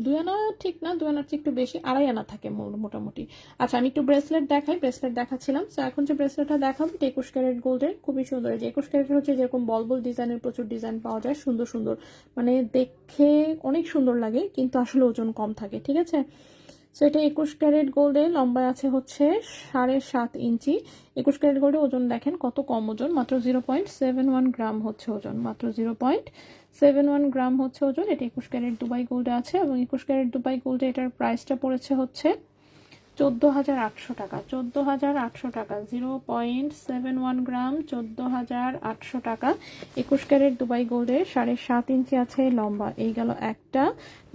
[SPEAKER 1] 2 আনা ঠিক না, 2 আনার চেয়ে একটু বেশি, 2.5 আনা থাকে মোটামুটি। আচ্ছা, আমি একটু ব্রেসলেট দেখাই, ব্রেসলেট দেখাচ্ছিলাম। তো এখন যে ব্রেসলেটটা দেখাবো 21 ক্যারেট গোল্ডের, খুবই সুন্দর। 21 ক্যারেটের হচ্ছে যেরকম বল বল ডিজাইনের প্রচুর ডিজাইন পাওয়া যায়, সুন্দর সুন্দর, মানে দেখে অনেক সুন্দর লাগে, কিন্তু আসলে ওজন কম থাকে। ঠিক আছে, সো এটা 21 ক্যারেট গোল্ডে, লম্বা আছে হচ্ছে 7.5 ইঞ্চি। 21 ক্যারেট গোল্ডে ওজন দেখেন কত কম ওজন, মাত্র 0.71 গ্রাম হচ্ছে ওজন, মাত্র 0.71 গ্রাম হচ্ছে ওজন। এটা 21 ক্যারেট দুবাই গোল্ডে আছে, এবং 21 ক্যারেট দুবাই গোল্ডে এটার প্রাইসটা পড়েছে হচ্ছে 14,800 টাকা। 14,800 টাকা, 0.71 গ্রাম, 14,800 টাকা। 21 ক্যারেট দুবাই গোল্ডের 7.5 ইঞ্চি আছে লম্বা। এই গেল একটা।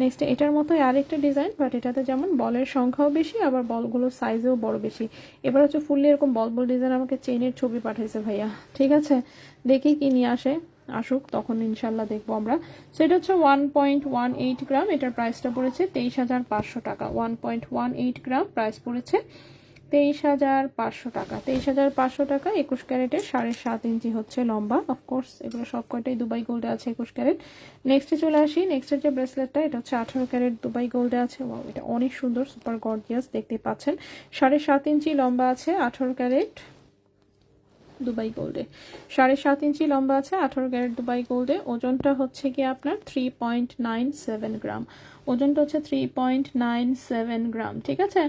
[SPEAKER 1] নেক্সট এটার মতোই আরেকটা ডিজাইন, বাট এটাতে যেমন বলের সংখ্যাও বেশি, আবার বলগুলোর সাইজেও বড় বেশি। এবার হচ্ছে ফুললি এরকম বল বল ডিজাইন, আমাকে চেইনের ছবি পাঠাইছে ভাইয়া। ঠিক আছে, দেখি কি নিয়ে আসুক, তখন ইনশাল্লাহ দেখবো আমরা। সো এটা হচ্ছে 1.18 গ্রাম, এটার প্রাইসটা পড়েছে 23,500 টাকা। 1.18 গ্রাম, প্রাইস পড়েছে 23,500 টাকা। 23,500 টাকা। 21 ক্যারেটের 7.5 ইঞ্চি হচ্ছে লম্বা। অফকোর্স এগুলো সব কয়টাই দুবাই গোল্ডে আছে 21 ক্যারেট। নেক্সটে চলে আসি। নেক্সটের যে ব্রেসলেটটা, এটা হচ্ছে 18 ক্যারেট দুবাই গোল্ডে আছে। এটা অনেক সুন্দর, সুপার গর্জিয়াস, দেখতে পাচ্ছেন। 7.5 ইঞ্চি লম্বা আছে, 18 ক্যারেট দুবাই গোল্ডে। 7.5 ইঞ্চি লম্বা আছে, 18 ক্যারেট দুবাই গোল্ডে। ওজনটা হচ্ছে কি আপনার 3.97 গ্রাম। ওজনটা হচ্ছে 3.97 গ্রাম। ঠিক আছে,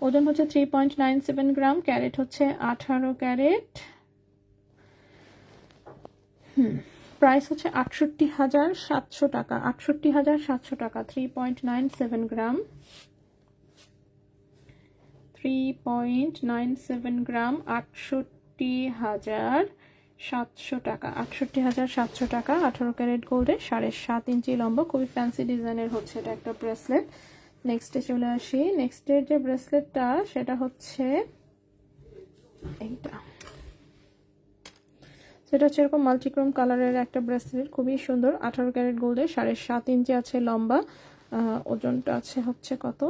[SPEAKER 1] ওজন হচ্ছে 3.97 গ্রাম। ক্যারেট হচ্ছে 18 ক্যারেট। প্রাইস হচ্ছে 68,700 টাকা। 68,700 টাকা। 3.97 গ্রাম, 3.97 গ্রাম, 68,700 টাকা। 68,700 টাকা। 18 ক্যারেট গোল্ডে, 7.5 ইঞ্চি লম্বা, খুবই ফ্যান্সি ডিজাইনের হচ্ছে এটা একটা ব্রেসলেট। নেক্সটে চলে আসি। নেক্সটের যে ব্রেসলেটটা সেটা হচ্ছে এইটা। সেটা হচ্ছে এরকম মাল্টিক্রোম কালারের একটা ব্রেসলেট, খুবই সুন্দর। 18 ক্যারেট গোল্ডে, 7.5 ইঞ্চি আছে লম্বা। ওজনটা আছে হচ্ছে কত,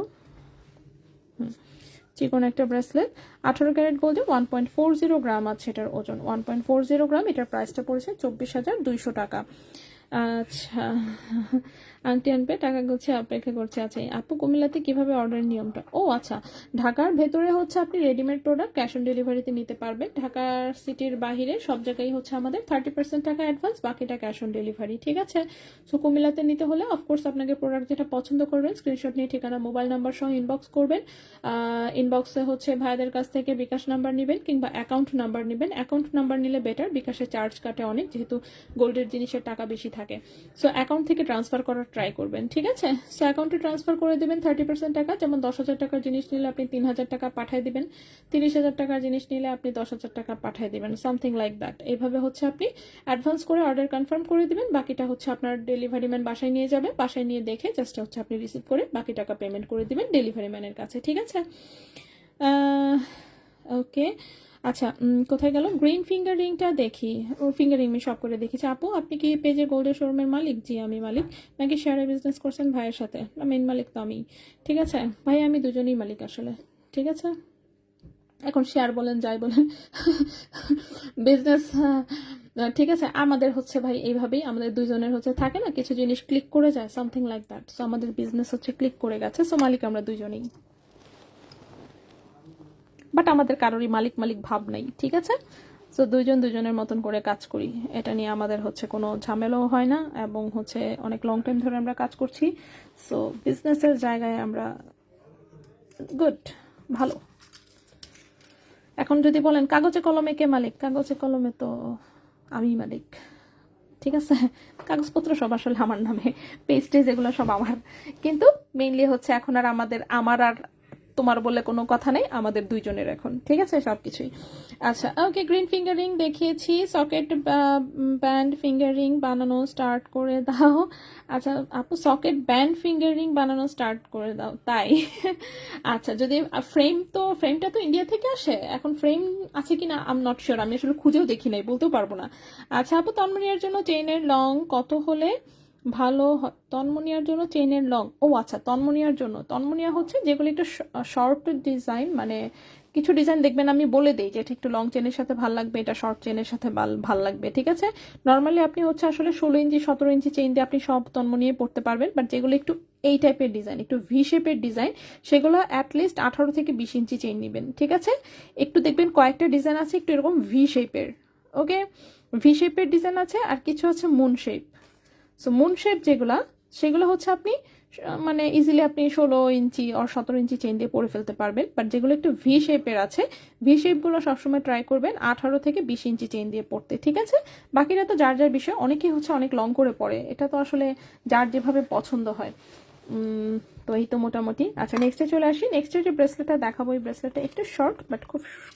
[SPEAKER 1] চিকন একটা ব্রেসলেট। 18 ক্যারেট গোল্ডে 1.40 গ্রাম আছে এটার ওজন, 1.40 গ্রাম। এটার প্রাইসটা পড়েছে 24,200 টাকা। আচ্ছা, আংটি আনবে, টাকা গুছিয়ে অপেক্ষা করছে। আচ্ছা আপু কুমিল্লাতে কিভাবে অর্ডারের নিয়মটা? ও আচ্ছা, ঢাকার ভেতরে হচ্ছে আপনি রেডিমেড প্রোডাক্ট ক্যাশ অন ডেলিভারিতে নিতে পারবেন। ঢাকার সিটির বাহিরে সব জায়গায় হচ্ছে আমাদের 30% টাকা অ্যাডভান্স, বাকিটা ক্যাশ অন ডেলিভারি, ঠিক আছে? সো কুমিল্লাতে নিতে হলে অফকোর্স আপনাকে প্রোডাক্ট যেটা পছন্দ করবেন স্ক্রিনশট নিয়ে ঠিকানা মোবাইল নাম্বার সহ ইনবক্স করবেন। ইনবক্সে হচ্ছে ভাইদের কাছ থেকে বিকাশ নাম্বার নেবেন কিংবা অ্যাকাউন্ট নাম্বার নেবেন। অ্যাকাউন্ট নাম্বার নিলে বেটার, বিকাশে চার্জ কাটে অনেক, যেহেতু গোল্ডের জিনিসের টাকা বেশি থাকে। সো অ্যাকাউন্ট থেকে ট্রান্সফার করার ট্রাই করবেন, ঠিক আছে? সো অ্যাকাউন্টে ট্রান্সফার করে দেবেন 30% টাকা, যেমন 10,000 টাকার জিনিস নিলে আপনি 3,000 টাকা পাঠিয়ে দিবেন, 30,000 টাকার জিনিস নিলে আপনি 10,000 টাকা পাঠিয়ে দিবেন, সামথিং লাইক দ্যাট। এইভাবে হচ্ছে আপনি অ্যাডভান্স করে অর্ডার কনফার্ম করে দিবেন, বাকিটা হচ্ছে আপনার ডেলিভারি ম্যান বাসায় নিয়ে যাবে, বাসায় নিয়ে দেখে জাস্ট হচ্ছে আপনি রিসিভ করে বাকি টাকা পেমেন্ট করে দিবেন ডেলিভারি ম্যানের কাছে, ঠিক আছে? ওকে আচ্ছা, কোথায় গেল গ্রিন ফিঙ্গার রিংটা? দেখি, ওর ফিঙ্গার রিং আমি সব করে দেখেছি। আপু আপনি কি পেজের গোল্ডের শোরুমের মালিক? জি আমি মালিক। নাকি শেয়ারে বিজনেস করছেন ভাইয়ের সাথে? না, মেইন মালিক তো আমি, ঠিক আছে ভাই, আমি দুজনেই মালিক আসলে, ঠিক আছে? এখন শেয়ার বলেন যাই বলেন, বিজনেস, ঠিক আছে। আমাদের হচ্ছে ভাই এইভাবেই আমাদের দুইজনের হচ্ছে থাকে না, কিছু জিনিস ক্লিক করে যায়, সামথিং লাইক দ্যাট। সো আমাদের বিজনেস হচ্ছে ক্লিক করে গেছে, সো মালিক আমরা দুইজনেই, বাট আমাদের কারোরই মালিক মালিক ভাব নাই, ঠিক আছে? সো দুইজন দুজনের মতন করে কাজ করি, এটা নিয়ে আমাদের হচ্ছে কোনো ঝামেলাও হয় না, এবং হচ্ছে অনেক লং টাইম ধরে আমরা কাজ করছি। সো বিজনেসের জায়গায় আমরা গুড, ভালো। এখন যদি বলেন কাগজে কলমে কে মালিক, কাগজে কলমে তো আমি মালিক, ঠিক আছে? কাগজপত্র সব আসলে আমার নামে, পেস্টেজ এগুলো সব আমার, কিন্তু মেইনলি হচ্ছে এখন আর আমার আর তোমার বলে কোনো কথা নেই, আমাদের দুইজনের এখন, ঠিক আছে সবকিছুই। আচ্ছা ওকে, গ্রিন ফিঙ্গার রিং দেখিয়েছি, সকেট ব্যান্ড ফিঙ্গার রিং বানানো স্টার্ট করে দাও। আচ্ছা আপু সকেট ব্যান্ড ফিঙ্গার রিং বানানো স্টার্ট করে দাও, তাই? আচ্ছা যদি ফ্রেমটা তো ইন্ডিয়া থেকে আসে, এখন ফ্রেম আছে কিনা আই এম নট শিওর, আমি আসলে খুঁজেও দেখি নাই, বলতেও পারবো না। আচ্ছা আপু তন্মনিয়ার জন্য চেইনের লং কত হলে ভালো? তন্মনিয়ার জন্য চেইনের লং, ও আচ্ছা তন্মনিয়া হচ্ছে যেগুলো একটু শর্ট ডিজাইন, মানে কিছু ডিজাইন দেখবেন আমি বলে দিই যে এটা একটু লং চেনের সাথে ভাল লাগবে, এটা শর্ট চেনের সাথে ভাল লাগবে, ঠিক আছে? নর্মালি আপনি হচ্ছে আসলে 16 ইঞ্চি 17 ইঞ্চি চেইন দিয়ে আপনি সব তন্মনিয়ে পড়তে পারবেন, বাট যেগুলো একটু এই টাইপের ডিজাইন, একটু ভি শেপের ডিজাইন, সেগুলো অ্যাটলিস্ট 18 থেকে 20 ইঞ্চি চেইন নেবেন, ঠিক আছে? একটু দেখবেন কয়েকটা ডিজাইন আছে একটু এরকম ভি শেপের, ওকে? ভি শেপের ডিজাইন আছে, আর কিছু আছে moon shape. So moon shape সেগুলো হচ্ছে আপনি মানে ইজিলি আপনি 16 ইঞ্চি আর 17 ইঞ্চি চেইন দিয়ে পরে ফেলতে পারবেন, বাট যেগুলো একটু ভি শেপের আছে, ভি শেপগুলো সবসময় ট্রাই করবেন 18 থেকে 20 ইঞ্চি চেইন দিয়ে পড়তে, ঠিক আছে? বাকিটা তো যার যার বিষয়, অনেকেই হচ্ছে অনেক লং করে পড়ে, এটা তো আসলে যার যেভাবে পছন্দ হয়। তো এই তো মোটামুটি। আচ্ছা নেক্সটে চলে আসি, নেক্সটে যে ব্রেসলেটটা দেখাবো, এই ব্রেসলেটটা একটু শর্ট বাট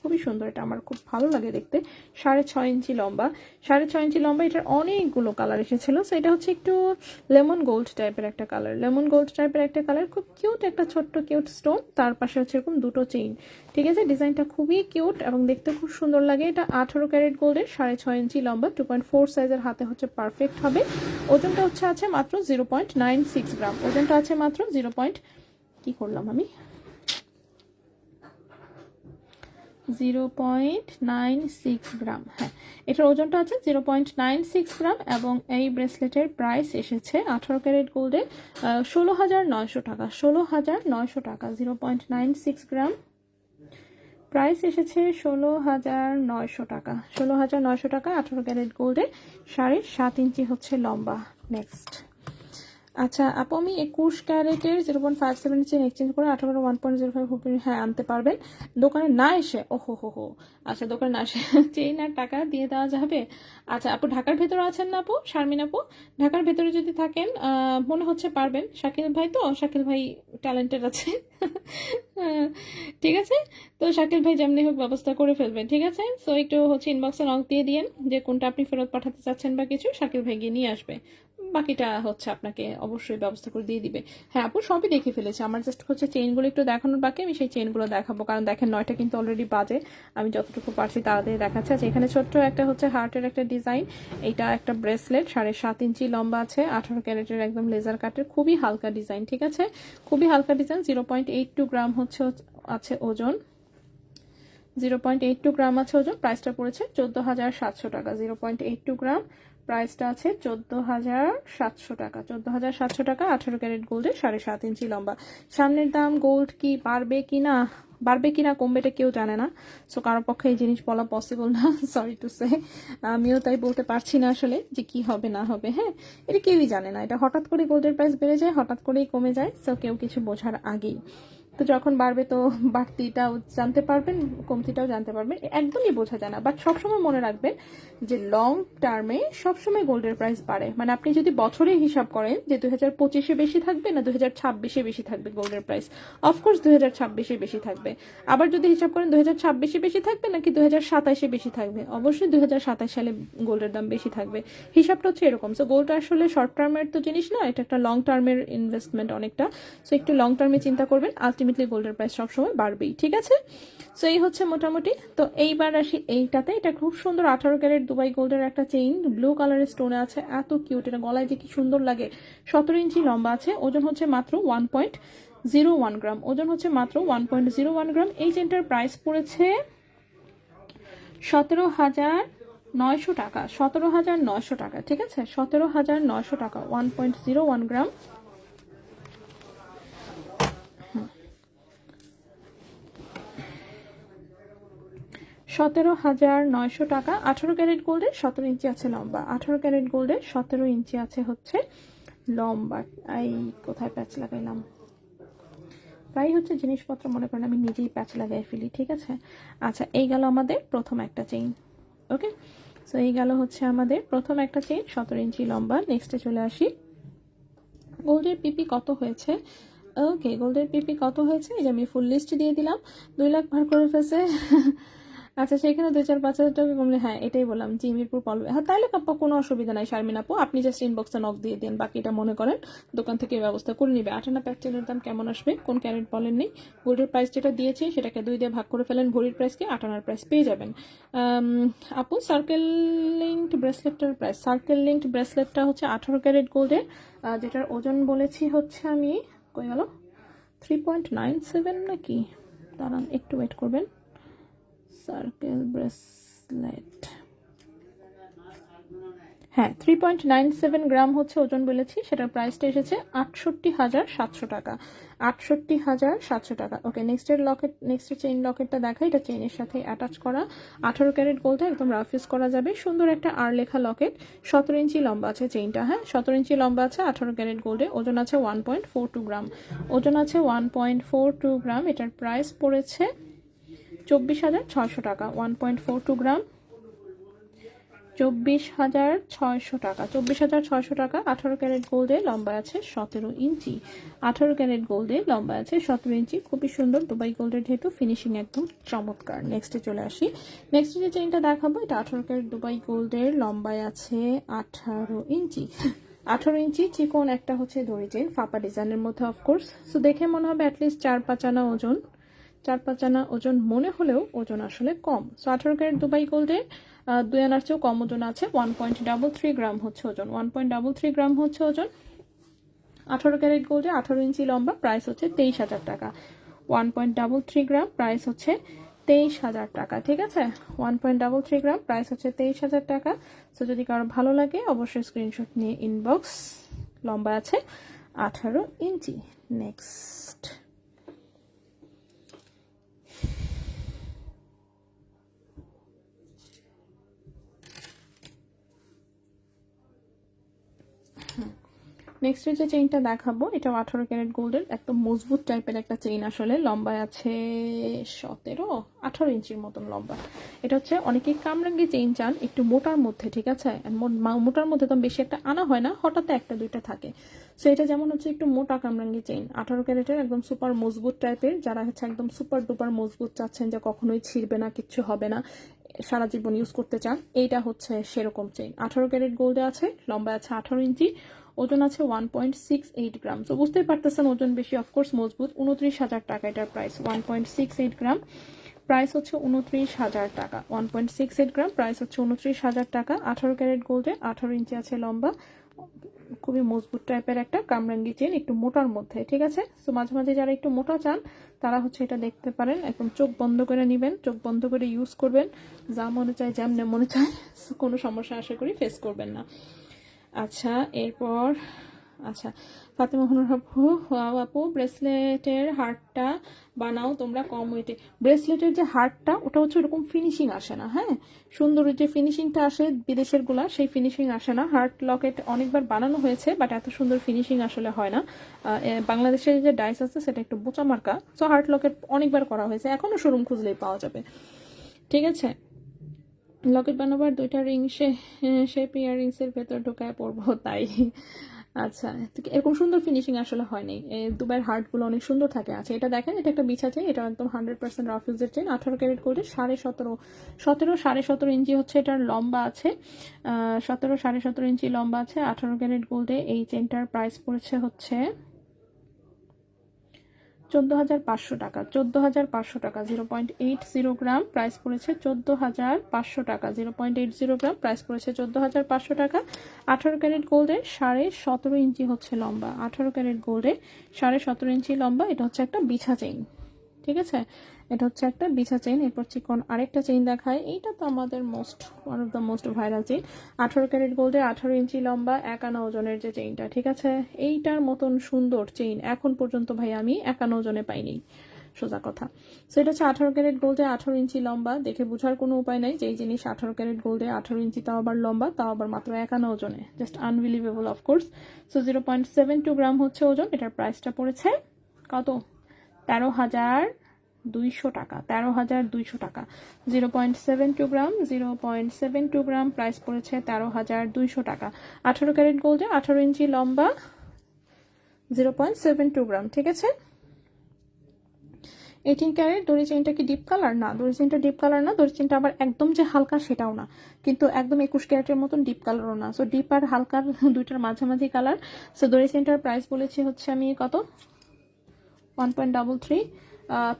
[SPEAKER 1] খুবই সুন্দর, এটা আমার খুব ভালো লাগে দেখতে। 6.5 ইঞ্চি লম্বা, 6.5 ইঞ্চি লম্বা, এটার অনেকগুলো কালার এসেছিল। সো এটা হচ্ছে একটু লেমন গোল্ড টাইপের একটা কালার, খুব কিউট একটা ছোট্ট কিউট স্টোন, তার পাশে হচ্ছে এরকম দুটো চেইন, ঠিক আছে? ডিজাইনটা খুবই কিউট এবং দেখতে খুব সুন্দর লাগে। এটা 18 ক্যারেট গোল্ডের, 6.5 ইঞ্চি লম্বা, 2.4 সাইজের, হাতে হচ্ছে পারফেক্ট হবে। ওজনটা আছে মাত্র 0.96 গ্রাম, ওজনটা আছে মাত্র কি করলাম আমি 0.96 গ্রাম, হ্যাঁ এটার ওজনটা আছে 0.96 গ্রাম, এবং এই ব্রেসলেটের প্রাইস এসেছে 18 ক্যারেট গোল্ডে 16,900 টাকা, 16,900 টাকা। 0.96 গ্রাম, প্রাইস এসেছে 16,900 টাকা, 16,900 টাকা, 18 ক্যারেট গোল্ডে, 7.5 ইঞ্চি হচ্ছে লম্বা। নেক্সট আচ্ছা আপু আমি 21 ক্যারেটের 0.57 চেন এক্সচেঞ্জ করে 18 1.05, হ্যাঁ আনতে পারবেন দোকানে না এসে? হো, আচ্ছা দোকানে না এসে চেইন আর টাকা দিয়ে দেওয়া যাবে? আচ্ছা আপু ঢাকার ভেতরে আছেন না আপু? শারমিন আপু ঢাকার ভেতরে যদি থাকেন মনে হচ্ছে পারবেন, শাকিল ভাই ট্যালেন্টেড আছে, ঠিক আছে? তো শাকিল ভাই যেমনি হোক ব্যবস্থা করে ফেলবেন, ঠিক আছে? সো একটু হচ্ছে ইনবক্সে নক দিয়ে দিয়েন যে কোনটা আপনি ফেরত পাঠাতে চাচ্ছেন বা কিছু, শাকিল ভাই গিয়ে নিয়ে আসবে, বাকিটা হচ্ছে আপনাকে অবশ্যই ব্যবস্থা করে দিয়ে দিবে। হ্যাঁ আপু সবই দেখে ফেলেছি, আমার জাস্ট হচ্ছে চেইনগুলো একটু দেখানোর বাকি, আমি সেই চেইনগুলো দেখাবো, কারণ দেখেন 9টা কিন্তু অলরেডি বাজে, আমি যতটুকু পারছি তাড়াতাড়ি দেখাচ্ছি। আচ্ছা এখানে ছোট্ট একটা হচ্ছে হার্টের একটা ডিজাইন, এটা একটা ব্রেসলেট 7.5 ইঞ্চি লম্বা আছে, 18 ক্যারেটের একদম লেজার কাটের, খুবই হালকা ডিজাইন, ঠিক আছে? খুবই হালকা ডিজাইন, 0.82 গ্রাম হচ্ছে আছে ওজন, 0.82 গ্রাম আছে ওজন, প্রাইসটা পড়েছে 14,700 টাকা, 0.82 গ্রাম, প্রাইসটা আছে 14,700 টাকা। 14,700 টাকা 18 ক্যারেট গোল্ডের 7.5 ইঞ্চি লম্বা। সামনের দাম গোল্ড কি বাড়বে কিনা কমবে এটা কেউ জানে না, সো কারোর পক্ষে এই জিনিস বলা পসিবল না, সরি টু সে। আমিও তাই বলতে পারছি না আসলে যে কি হবে না হবে। হ্যাঁ, এটা কেউই জানে না, এটা হঠাৎ করে গোল্ডের প্রাইস বেড়ে যায়, হঠাৎ করেই কমে যায়, সো কেউ কিছু বোঝার আগেই। তো যখন বাড়বে তো বাড়তিটাও জানতে পারবেন, কমতিটাও জানতে পারবেন, একদমই বোঝা যায় না। বাট সবসময় মনে রাখবেন যে লং টার্মে সবসময় গোল্ডের প্রাইস বাড়ে। মানে আপনি যদি বছরে হিসাব করেন যে 2025-এ বেশি থাকবে না 2026-এ বেশি থাকবে গোল্ডের প্রাইস, অফকোর্স 2026-এ বেশি থাকবে। আবার যদি হিসাব করেন 2026-এ বেশি থাকবে নাকি 2027-এ বেশি থাকবে, অবশ্যই 2027 সালে গোল্ডের দাম বেশি থাকবে। হিসাবটা হচ্ছে এরকম। সো গোল্ড আসলে শর্ট টার্মের তো জিনিস না, এটা একটা লং টার্মের ইনভেস্টমেন্ট অনেকটা। সো একটু লং টার্মে চিন্তা করবেন, আলটিমেটলি গোল্ডের প্রাইস সবসময় বাড়বেই, ঠিক আছে? সো এই হচ্ছে মোটামুটি। তো এইবার আসি এইটাতে, এটা খুব সুন্দর 18 ক্যারেট দুবাই গোল্ডের একটা চেইন, ব্লু কালারের স্টোনে আছে, এত কিউট, এটা গলায় যে কি সুন্দর লাগে। 17 ইঞ্চি লম্বা আছে, ওজন হচ্ছে মাত্র 1.01 গ্রাম, ওজন হচ্ছে মাত্র 1.01 গ্রাম। এই চেইনটার প্রাইস পড়েছে 17,900 টাকা, 17,900 টাকা, ঠিক আছে? 17,900 টাকা, 1.01 গ্রাম। 17,900 টাকা, 18 ক্যারেট গোল্ডের 17 ইঞ্চি আছে লম্বা, 18 ক্যারেট গোল্ডের 17 ইঞ্চি আছে হচ্ছে লম্বা। এই কোথায় প্যাচ লাগাইলাম, প্রায় হচ্ছে জিনিসপত্র মনে করেন আমি নিজেই প্যাচ লাগাই ফেলি, ঠিক আছে? আচ্ছা, এই গেল আমাদের প্রথম একটা চেইন। ওকে, সো এই গেল হচ্ছে আমাদের প্রথম একটা চেইন 17 ইঞ্চি লম্বা। নেক্সটে চলে আসি, গোল্ডের পিপি কত হয়েছে। ওকে, গোল্ডের পিপি কত হয়েছে এই যে আমি ফুল লিস্ট দিয়ে দিলাম। 2 লাখ ভার করে ফেলছে। আচ্ছা, সেখানে 2-4-5 হাজার টাকা কমলে, হ্যাঁ এটাই বললাম, জিমিরপুর পলবে। হ্যাঁ, তাহলে কাপ্পা কোনো অসুবিধা নাই শারমিন আপু, আপনি জাস্ট ইনবক্সে নক দিয়ে দেন, বাকিটা মনে করেন দোকান থেকে ব্যবস্থা করে নিবে। 58 প্যাকচেনের দাম কেমন আসবে, কোন ক্যারেট বলেননি। গোল্ডের প্রাইস যেটা দিয়েছি সেটাকে 2 দিয়ে ভাগ করে ফেলেন, ভরির প্রাইসকে 58 প্রাইস পেয়ে যাবেন। আপু সার্কেল লিঙ্কড ব্রেসলেটটার প্রাইস, সার্কেল লিঙ্কড ব্রেসলেটটা হচ্ছে 18 ক্যারেট গোল্ডের, যেটার ওজন বলেছি হচ্ছে আমি, কই গেল, 3.97 নাকি, দাঁড়ান একটু ওয়েট করবেন। সার্কেল ব্রেসলেট, হ্যাঁ 3.97 গ্রাম হচ্ছে ওজন বলেছি, সেটার প্রাইসটা এসেছে 68,700 টাকা, 68,700 টাকা। ওকে, নেক্সটের চেইন লকেটটা দেখা, এটা চেইনের সাথে অ্যাটাচ করা, 18 ক্যারেট গোল্ডে একদম রাফ ইউজ করা যাবে, সুন্দর একটা আর লেখা লকেট, 17 ইঞ্চি লম্বা আছে চেইনটা, হ্যাঁ 17 ইঞ্চি লম্বা আছে, 18 ক্যারেট গোল্ডে, ওজন আছে 1.42 গ্রাম, ওজন আছে 1.42 গ্রাম। এটার প্রাইস পড়েছে 24,600 টাকা, 1.42 গ্রাম, 24,600 টাকা, 24,600 টাকা। 18 ক্যারেট গোল্ডে লম্বা আছে 17 ইঞ্চি, 18 ক্যারেট গোল্ডে লম্বা আছে 17 ইঞ্চি, খুবই সুন্দর দুবাই গোল্ডের, যেহেতু ফিনিশিং একদম চমৎকার। নেক্সটে চলে আসি, নেক্সট যে চেইনটা দেখাবো, এটা 18 ক্যারেট দুবাই গোল্ডের, লম্বায় আছে 18 ইঞ্চি, 18 ইঞ্চি চিকন একটা হচ্ছে দড়ি চেইন, ফাপা ডিজাইনের মধ্যে অফকোর্স। সো দেখে মনে হবে অ্যাটলিস্ট 4-5 আনা ওজন, 4-5 আনা ওজন মনে হলেও ওজন আসলে কম। সো 18 ক্যারেট দুবাই গোল্ডে 2 আনার চেয়েও কম ওজন আছে, 1.33 গ্রাম হচ্ছে ওজন, 1.33 গ্রাম হচ্ছে ওজন। 18 ক্যারেট গোল্ডে 18 ইঞ্চি লম্বা, প্রাইস হচ্ছে 23,000 টাকা, 1.33 গ্রাম, প্রাইস হচ্ছে 23,000 টাকা, ঠিক আছে? 1.33 গ্রাম, প্রাইস হচ্ছে 23,000 টাকা। সো যদি কারো ভালো লাগে অবশ্যই স্ক্রিনশট নিয়ে ইনবক্স, লম্বা আছে 18 ইঞ্চি। নেক্সট, নেক্সট যে চেইনটা দেখাবো, এটা 18 ক্যারেট গোল্ডের, একদম মজবুত টাইপের একটা চেইন, আসলে লম্বায় আছে 18 ইঞ্চির মতন লম্বা। এটা হচ্ছে অনেকেই কামরাঙ্গি চেইন চান একটু মোটার মধ্যে, ঠিক আছে? মোটার মধ্যে তো বেশি একটা আনা হয় না, হঠাৎ একটা দুইটা থাকে। সো এটা যেমন হচ্ছে একটু মোটা কামরাঙ্গি চেইন, 18 ক্যারেটের, একদম সুপার মজবুত টাইপের, যারা হচ্ছে একদম সুপার ডুপার মজবুত চাচ্ছেন যে কখনোই ছিঁড়বে না, কিচ্ছু হবে না, সারা জীবন ইউজ করতে চান, এইটা হচ্ছে সেরকম চেইন। 18 ক্যারেট গোল্ডে আছে, লম্বা আছে 18 ইঞ্চি, ওজন আছে 1.68 গ্রাম। তো বুঝতেই পারতেছেন ওজন বেশি, অফকোর্স মজবুত। 29,000 টাকা এটার প্রাইস, 1.68 গ্রাম, প্রাইস হচ্ছে 29,000 টাকা, 1.68 গ্রাম, প্রাইস হচ্ছে 29,000 টাকা। 18 ক্যারেট গোল্ডে, 18 ইঞ্চি আছে লম্বা, খুবই মজবুত টাইপের একটা কামরাঙ্গি চেন, একটু মোটার মধ্যে, ঠিক আছে। সো মাঝে মাঝে যারা একটু মোটা চান তারা হচ্ছে এটা দেখতে পারেন। একদম চোখ বন্ধ করে নেবেন, চোখ বন্ধ করে ইউজ করবেন, যা মনে চায় যেমন মনে চায়, কোনো সমস্যা আশা করি ফেস করবেন না। আচ্ছা, এরপর আচ্ছা, ফাতেমা মনোহর আপু, ওয়াও আপু, ব্রেসলেটের হারটা বানাও তোমরা কম ওয়েটে। ব্রেসলেটের যে হারটা ওটা হচ্ছে ওরকম ফিনিশিং আসে না, হ্যাঁ, সুন্দরের যে ফিনিশিংটা আসে বিদেশের গুলা সেই ফিনিশিং আসে না। হার্ট লকেট অনেকবার বানানো হয়েছে বাট এত সুন্দর ফিনিশিং আসলে হয় না। বাংলাদেশের যে ডাইস আছে সেটা একটু বোচা মার্কা, সো হার্ট লকেট অনেকবার করা হয়েছে, এখনো শোরুম খুঁজলেই পাওয়া যাবে, ঠিক আছে। লকেট বানাবার 2টা রিং শেপ ইয়াররিংসের ভেতর ঢোকায় পড়বো তাই। আচ্ছা, এরকম সুন্দর ফিনিশিং আসলে হয়নি। দুবাইয়ের হার্টগুলো অনেক সুন্দর থাকে। আচ্ছা, এটা দেখেন, এটা একটা বিছা চেন, এটা একদম 100% রাফ ইউজের চেন, 18 ক্যারেট গোল্ডের, 17.5 ইঞ্চি হচ্ছে এটার লম্বা আছে, 17.5 ইঞ্চি লম্বা আছে, 18 ক্যারেট গোল্ডে। এই চেনটার প্রাইস পড়েছে হচ্ছে 14,500 টাকা, 14,500 টাকা, 0.80 গ্রাম প্রাইস পড়েছে 14,500 টাকা, 0.80 গ্রাম প্রাইস পড়েছে 14,500 টাকা। 18 ক্যারেট গোল্ডে 17.5 ইঞ্চি হচ্ছে লম্বা, 18 ক্যারেট গোল্ডে 17.5 ইঞ্চি লম্বা। এটা হচ্ছে একটা বিছা চেইন, ঠিক আছে, এটা হচ্ছে একটা বিছা চেইন। এরপর চিকন আরেকটা চেইন দেখায়, এইটা তো আমাদের one of the most viral chain, 18 carat গোল্ডে 18 ইঞ্চি লম্বা, 51 ওজনের যে চেইনটা, ঠিক আছে। এইটার মতন সুন্দর চেইন এখন পর্যন্ত ভাই আমি 51 ওজনে পাইনি, সোজা কথা। সো এটা হচ্ছে 18 ক্যারেট গোল্ডে 18 ইঞ্চি লম্বা। দেখে বোঝার কোনো উপায় নাই যে এই জিনিস 18 ক্যারেট গোল্ডে 18 ইঞ্চি, তাও আবার লম্বা, তাও আবার মাত্র 51 ওজনে, জাস্ট আনবিলিভেবল অফকোর্স। সো 0.72 গ্রাম হচ্ছে ওজন। এটার প্রাইসটা পড়েছে কত? 13,200 টাকা, 13,200 টাকা। 0.72 গ্রাম, 0.72 গ্রাম প্রাইস পড়েছে 13,200 টাকা। 18 ক্যারেট গোল্ডে 18 ইঞ্চি লম্বা, 0.72 গ্রাম, ঠিক আছে। 18 ক্যারেট দড়ি চেইনটা কি ডিপ কালার? না, দড়ি চেইনটা ডিপ কালার না, দড়ি চেইনটা আবার একদম যে হালকা সেটাও না, কিন্তু একদম 21 ক্যারেটের মতন ডিপ কালারও না। সো ডিপ আর হালকার দুইটার মাঝামাঝি কালার। সো দড়ি চেইনটার প্রাইস বলেছি হচ্ছে আমি কত, 1.33,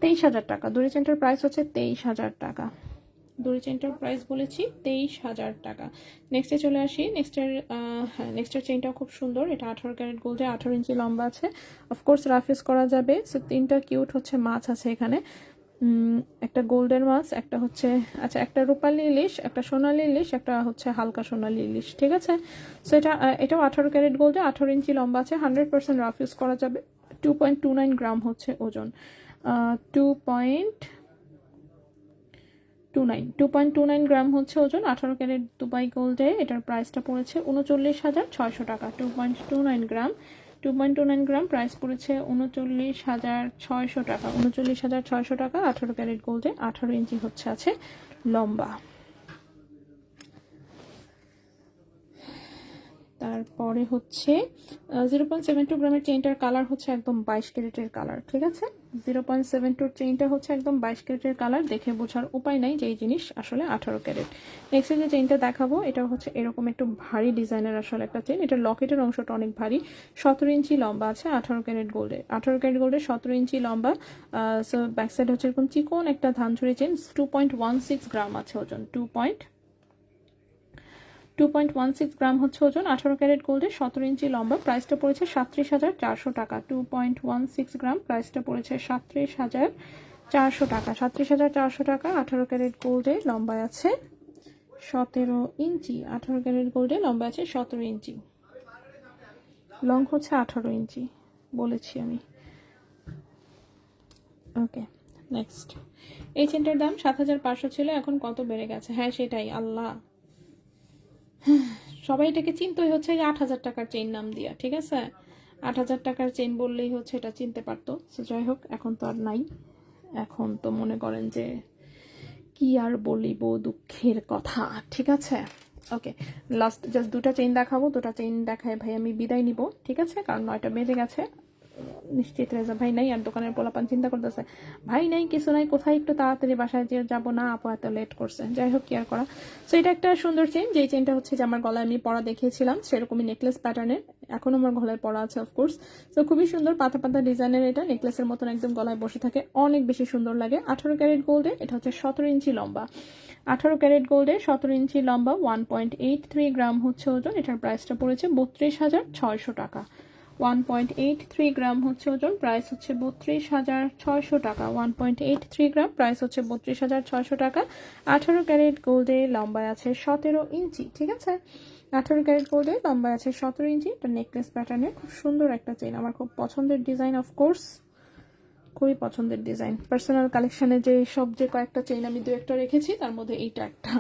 [SPEAKER 1] 23,000 টাকা। দড়ি চেইনটার প্রাইস হচ্ছে 23,000 টাকা। দড়ি চেইনটার প্রাইস বলেছি 23,000 টাকা। নেক্সটে চলে আসি। হ্যাঁ, নেক্সটের চেইনটাও খুব সুন্দর। এটা 18 ক্যারেট গোল্ডে 18 ইঞ্চি লম্বা আছে, অফকোর্স রাফ ইউজ করা যাবে। সো 3টা কিউট হচ্ছে মাছ আছে এখানে, একটা গোল্ডেন মাছ, একটা হচ্ছে আচ্ছা একটা রূপালী ইলিশ, একটা সোনালী ইলিশ, একটা হচ্ছে হালকা সোনালী ইলিশ, ঠিক আছে। সো এটাও 18 ক্যারেট গোল্ডে 18 ইঞ্চি লম্বা আছে, 100% রাফ ইউজ করা যাবে। 2.29 গ্রাম হচ্ছে ওজন, 2.29 গ্রাম হচ্ছে ওজন, 18 ক্যারেট দুবাই গোল্ডে। এটার প্রাইসটা পড়েছে 39,600 টাকা। 2.29 গ্রাম, 2.29 গ্রাম প্রাইস পড়েছে 39,600 টাকা, 39,600 টাকা। 18 ক্যারেট গোল্ডে 18 ইঞ্চি হচ্ছে আছে লম্বা। তারপরে হচ্ছে 0.72 গ্রামের চেইনটার কালার হচ্ছে একদম 22 ক্যারেটের কালার, ঠিক আছে। 0.72 চেইনটা হচ্ছে একদম 22 ক্যারেটের কালার, দেখে বোঝার উপায় নাই যে এই জিনিস আসলে 18 ক্যারেট। নেক্সট যে চেইনটা দেখাবো এটা হচ্ছে এরকম একটু ভারী ডিজাইনের আসলে একটা চেইন। এটা লকেটের অংশটা অনেক ভারী, 17 ইঞ্চি লম্বা আছে, 18 ক্যারেট গোল্ডে, 18 ক্যারেট গোল্ডে 17 ইঞ্চি লম্বা। সো ব্যাক সাইড হচ্ছে এরকম চিকন একটা ধানচুরি চেইন, 2.16 গ্রাম আছে ওজন, 2.16 গ্রাম হচ্ছে ওজন, 18 ক্যারেট গোল্ডে 17 ইঞ্চি লম্বা। প্রাইসটা পড়েছে 37,400 টাকা। 2.16 গ্রাম প্রাইসটা পড়েছে 37,400 টাকা, 37,400 টাকা। 18 ক্যারেট গোল্ডে লম্বায় আছে 17 ইঞ্চি, 18 ক্যারেট গোল্ডে লম্বা আছে 17 ইঞ্চি, লং হচ্ছে 18 ইঞ্চি বলেছি আমি। ওকে, নেক্সট এই চেনটার দাম 7,500 ছিল, এখন কত বেড়ে গেছে? হ্যাঁ সেটাই, আল্লাহ, সবাই এটাকে চিনতেই হচ্ছে যে 8,000 টাকার চেইন নাম দিয়া, ঠিক আছে। 8,000 টাকার চেইন বললেই হচ্ছে এটা চিনতে পারতো। সো যাই হোক, এখন তো আর নাই, এখন তো মনে করেন যে কি আর বলিব, দুঃখের কথা, ঠিক আছে। ওকে, লাস্ট জাস্ট 2টা চেইন দেখাবো, 2টা চেইন দেখায় ভাই আমি বিদায় নিব, ঠিক আছে, কারণ 9টা বেজে গেছে। নিশ্চিত রেজা ভাই নাই, আর দোকানের পোলাপান চিন্তা করতেছে ভাই নাই কিছু নাই, কোথায় একটু তাড়াতাড়ি বাসায় যে যাবো না, আপু এত লেট করছে। যাই হোক, কি আর করা। সো এটা একটা সুন্দর চেইন, যেই চেইনটা হচ্ছে যে আমার গলায় আমি পরা দেখিয়েছিলাম সেরকমই নেকলেস প্যাটার্নের, এখন আমার গলায় পরা আছে অফকোর্স। তো খুবই সুন্দর পাতা পাতা ডিজাইনের, এটা নেকলেসের মতন একদম গলায় বসে থাকে, অনেক বেশি সুন্দর লাগে। 18 ক্যারেট গোল্ডে, এটা হচ্ছে 17 ইঞ্চি লম্বা। 18 ক্যারেট গোল্ডে 17 ইঞ্চি লম্বা, 1.83 গ্রাম হচ্ছে ওজন। এটার প্রাইসটা পড়েছে 32,600 টাকা। 1.83 গ্রাম হচ্ছে ওজন, প্রাইস হচ্ছে 32,600 টাকা। 1.83 গ্রাম, প্রাইস হচ্ছে 32,600 টাকা। 18 ক্যারেট গোল্ডে লম্বায় আছে 17 ইঞ্চি, ঠিক আছে। 18 ক্যারেট গোল্ডে লম্বায় আছে 17 ইঞ্চি। এটা নেকলেস প্যাটার্নের খুব সুন্দর একটা চেইন, আমার খুব পছন্দের ডিজাইন অফকোর্স, খুবই পছন্দের ডিজাইন। পার্সোনাল কালেকশনে যে সব যে কয়েকটা চেইন আমি দু একটা রেখেছি তার মধ্যে এইটা একটা।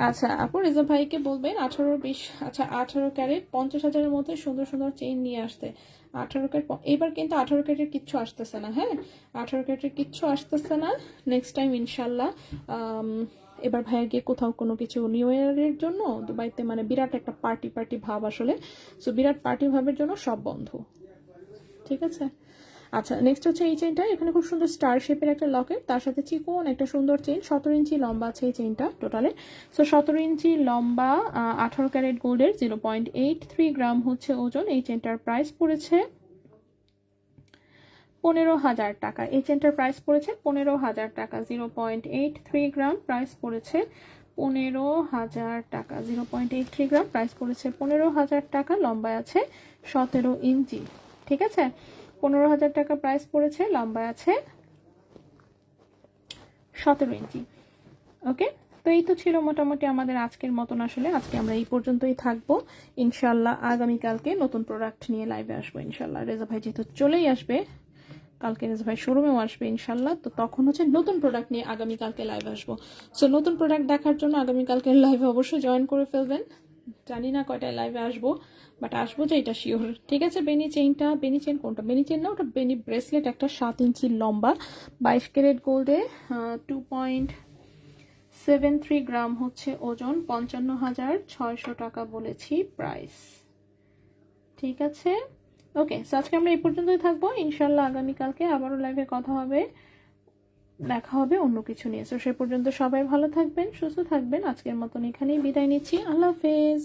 [SPEAKER 1] আচ্ছা আপু, রেজা ভাইকে বলবেন 18-20, আচ্ছা 18 ক্যারেট 50,000-এর মধ্যে সুন্দর সুন্দর চেইন নিয়ে আসতে। 18 ক্যারেট, এবার কিন্তু 18 ক্যারেটের কিচ্ছু আসতেছে না, হ্যাঁ 18 ক্যারেটের কিচ্ছু আসতেছে না। নেক্সট টাইম ইনশাল্লাহ। এবার ভাইয়া গিয়ে কোথাও কোনো কিছু নিউ ইয়ারের জন্য দুবাইতে, মানে বিরাট একটা পার্টি পার্টি ভাব আসলে, সো বিরাট পার্টি ভাবের জন্য সব বন্ধ, ঠিক আছে। আচ্ছা নেক্সট হচ্ছে এই চেইনটা, এখানে খুব সুন্দর স্টার শেপের একটা লকেট, তার সাথে চিকন একটা সুন্দর চেইন। 17 ইঞ্চি লম্বা আছে এই চেইনটা টোটালে। সো 17 ইঞ্চি লম্বা, 18 ক্যারেট গোল্ডের, 0.83 গ্রাম হচ্ছে ওজন। এই চেইনটার প্রাইস পড়েছে 15,000 টাকা। এই চেইনটার প্রাইস পড়েছে 15,000 টাকা। 0.83 গ্রাম, প্রাইস পড়েছে 15,000 টাকা। 0.83 গ্রাম, প্রাইস পড়েছে 15,000 টাকা। লম্বায় আছে 17 ইঞ্চি, ঠিক আছে। 15,000 টাকা প্রাইস পড়েছে, লম্বায় আছে 17 ইঞ্চি। ওকে, তো এই তো ছিল মোটামুটি আমাদের আজকের মতন। আসলে আজকে আমরা এই পর্যন্তই থাকবো, ইনশাল্লাহ আগামীকালকে নতুন প্রোডাক্ট নিয়ে লাইভে আসবো ইনশাল্লাহ। রেজা ভাই যেহেতু চলেই আসবে, কালকে রেজা ভাই শোরুমেও আসবে ইনশাল্লাহ, তো তখন হচ্ছে নতুন প্রোডাক্ট নিয়ে আগামীকালকে লাইভে আসবো। সো নতুন প্রোডাক্ট দেখার জন্য আগামীকালকের লাইভে অবশ্যই জয়েন করে ফেলবেন। জানি না কয়টায় লাইভে আসবো, বাট আসবো যে এটা শিওর, ঠিক আছে। বেনি চেইনটা, বেনি চেইন কোনটা, বেনি চেইন না ওটা বেনি ব্রেসলেট, একটা 7 ইঞ্চি লম্বা, 22 ক্যারেট গোল্ডে, 2.73 গ্রাম হচ্ছে ওজন, 55,600 টাকা বলেছি প্রাইস, ঠিক আছে। ওকে, সো আজকে আমরা এই পর্যন্তই থাকবো ইনশাল্লাহ। আগামীকালকে আবারও লাইভে কথা হবে, দেখা হবে অন্য কিছু নিয়ে। সো সে পর্যন্ত সবাই ভালো থাকবেন, সুস্থ থাকবেন। আজকের মতন এখানেই বিদায় নিচ্ছি, আল্লাহ হাফেজ।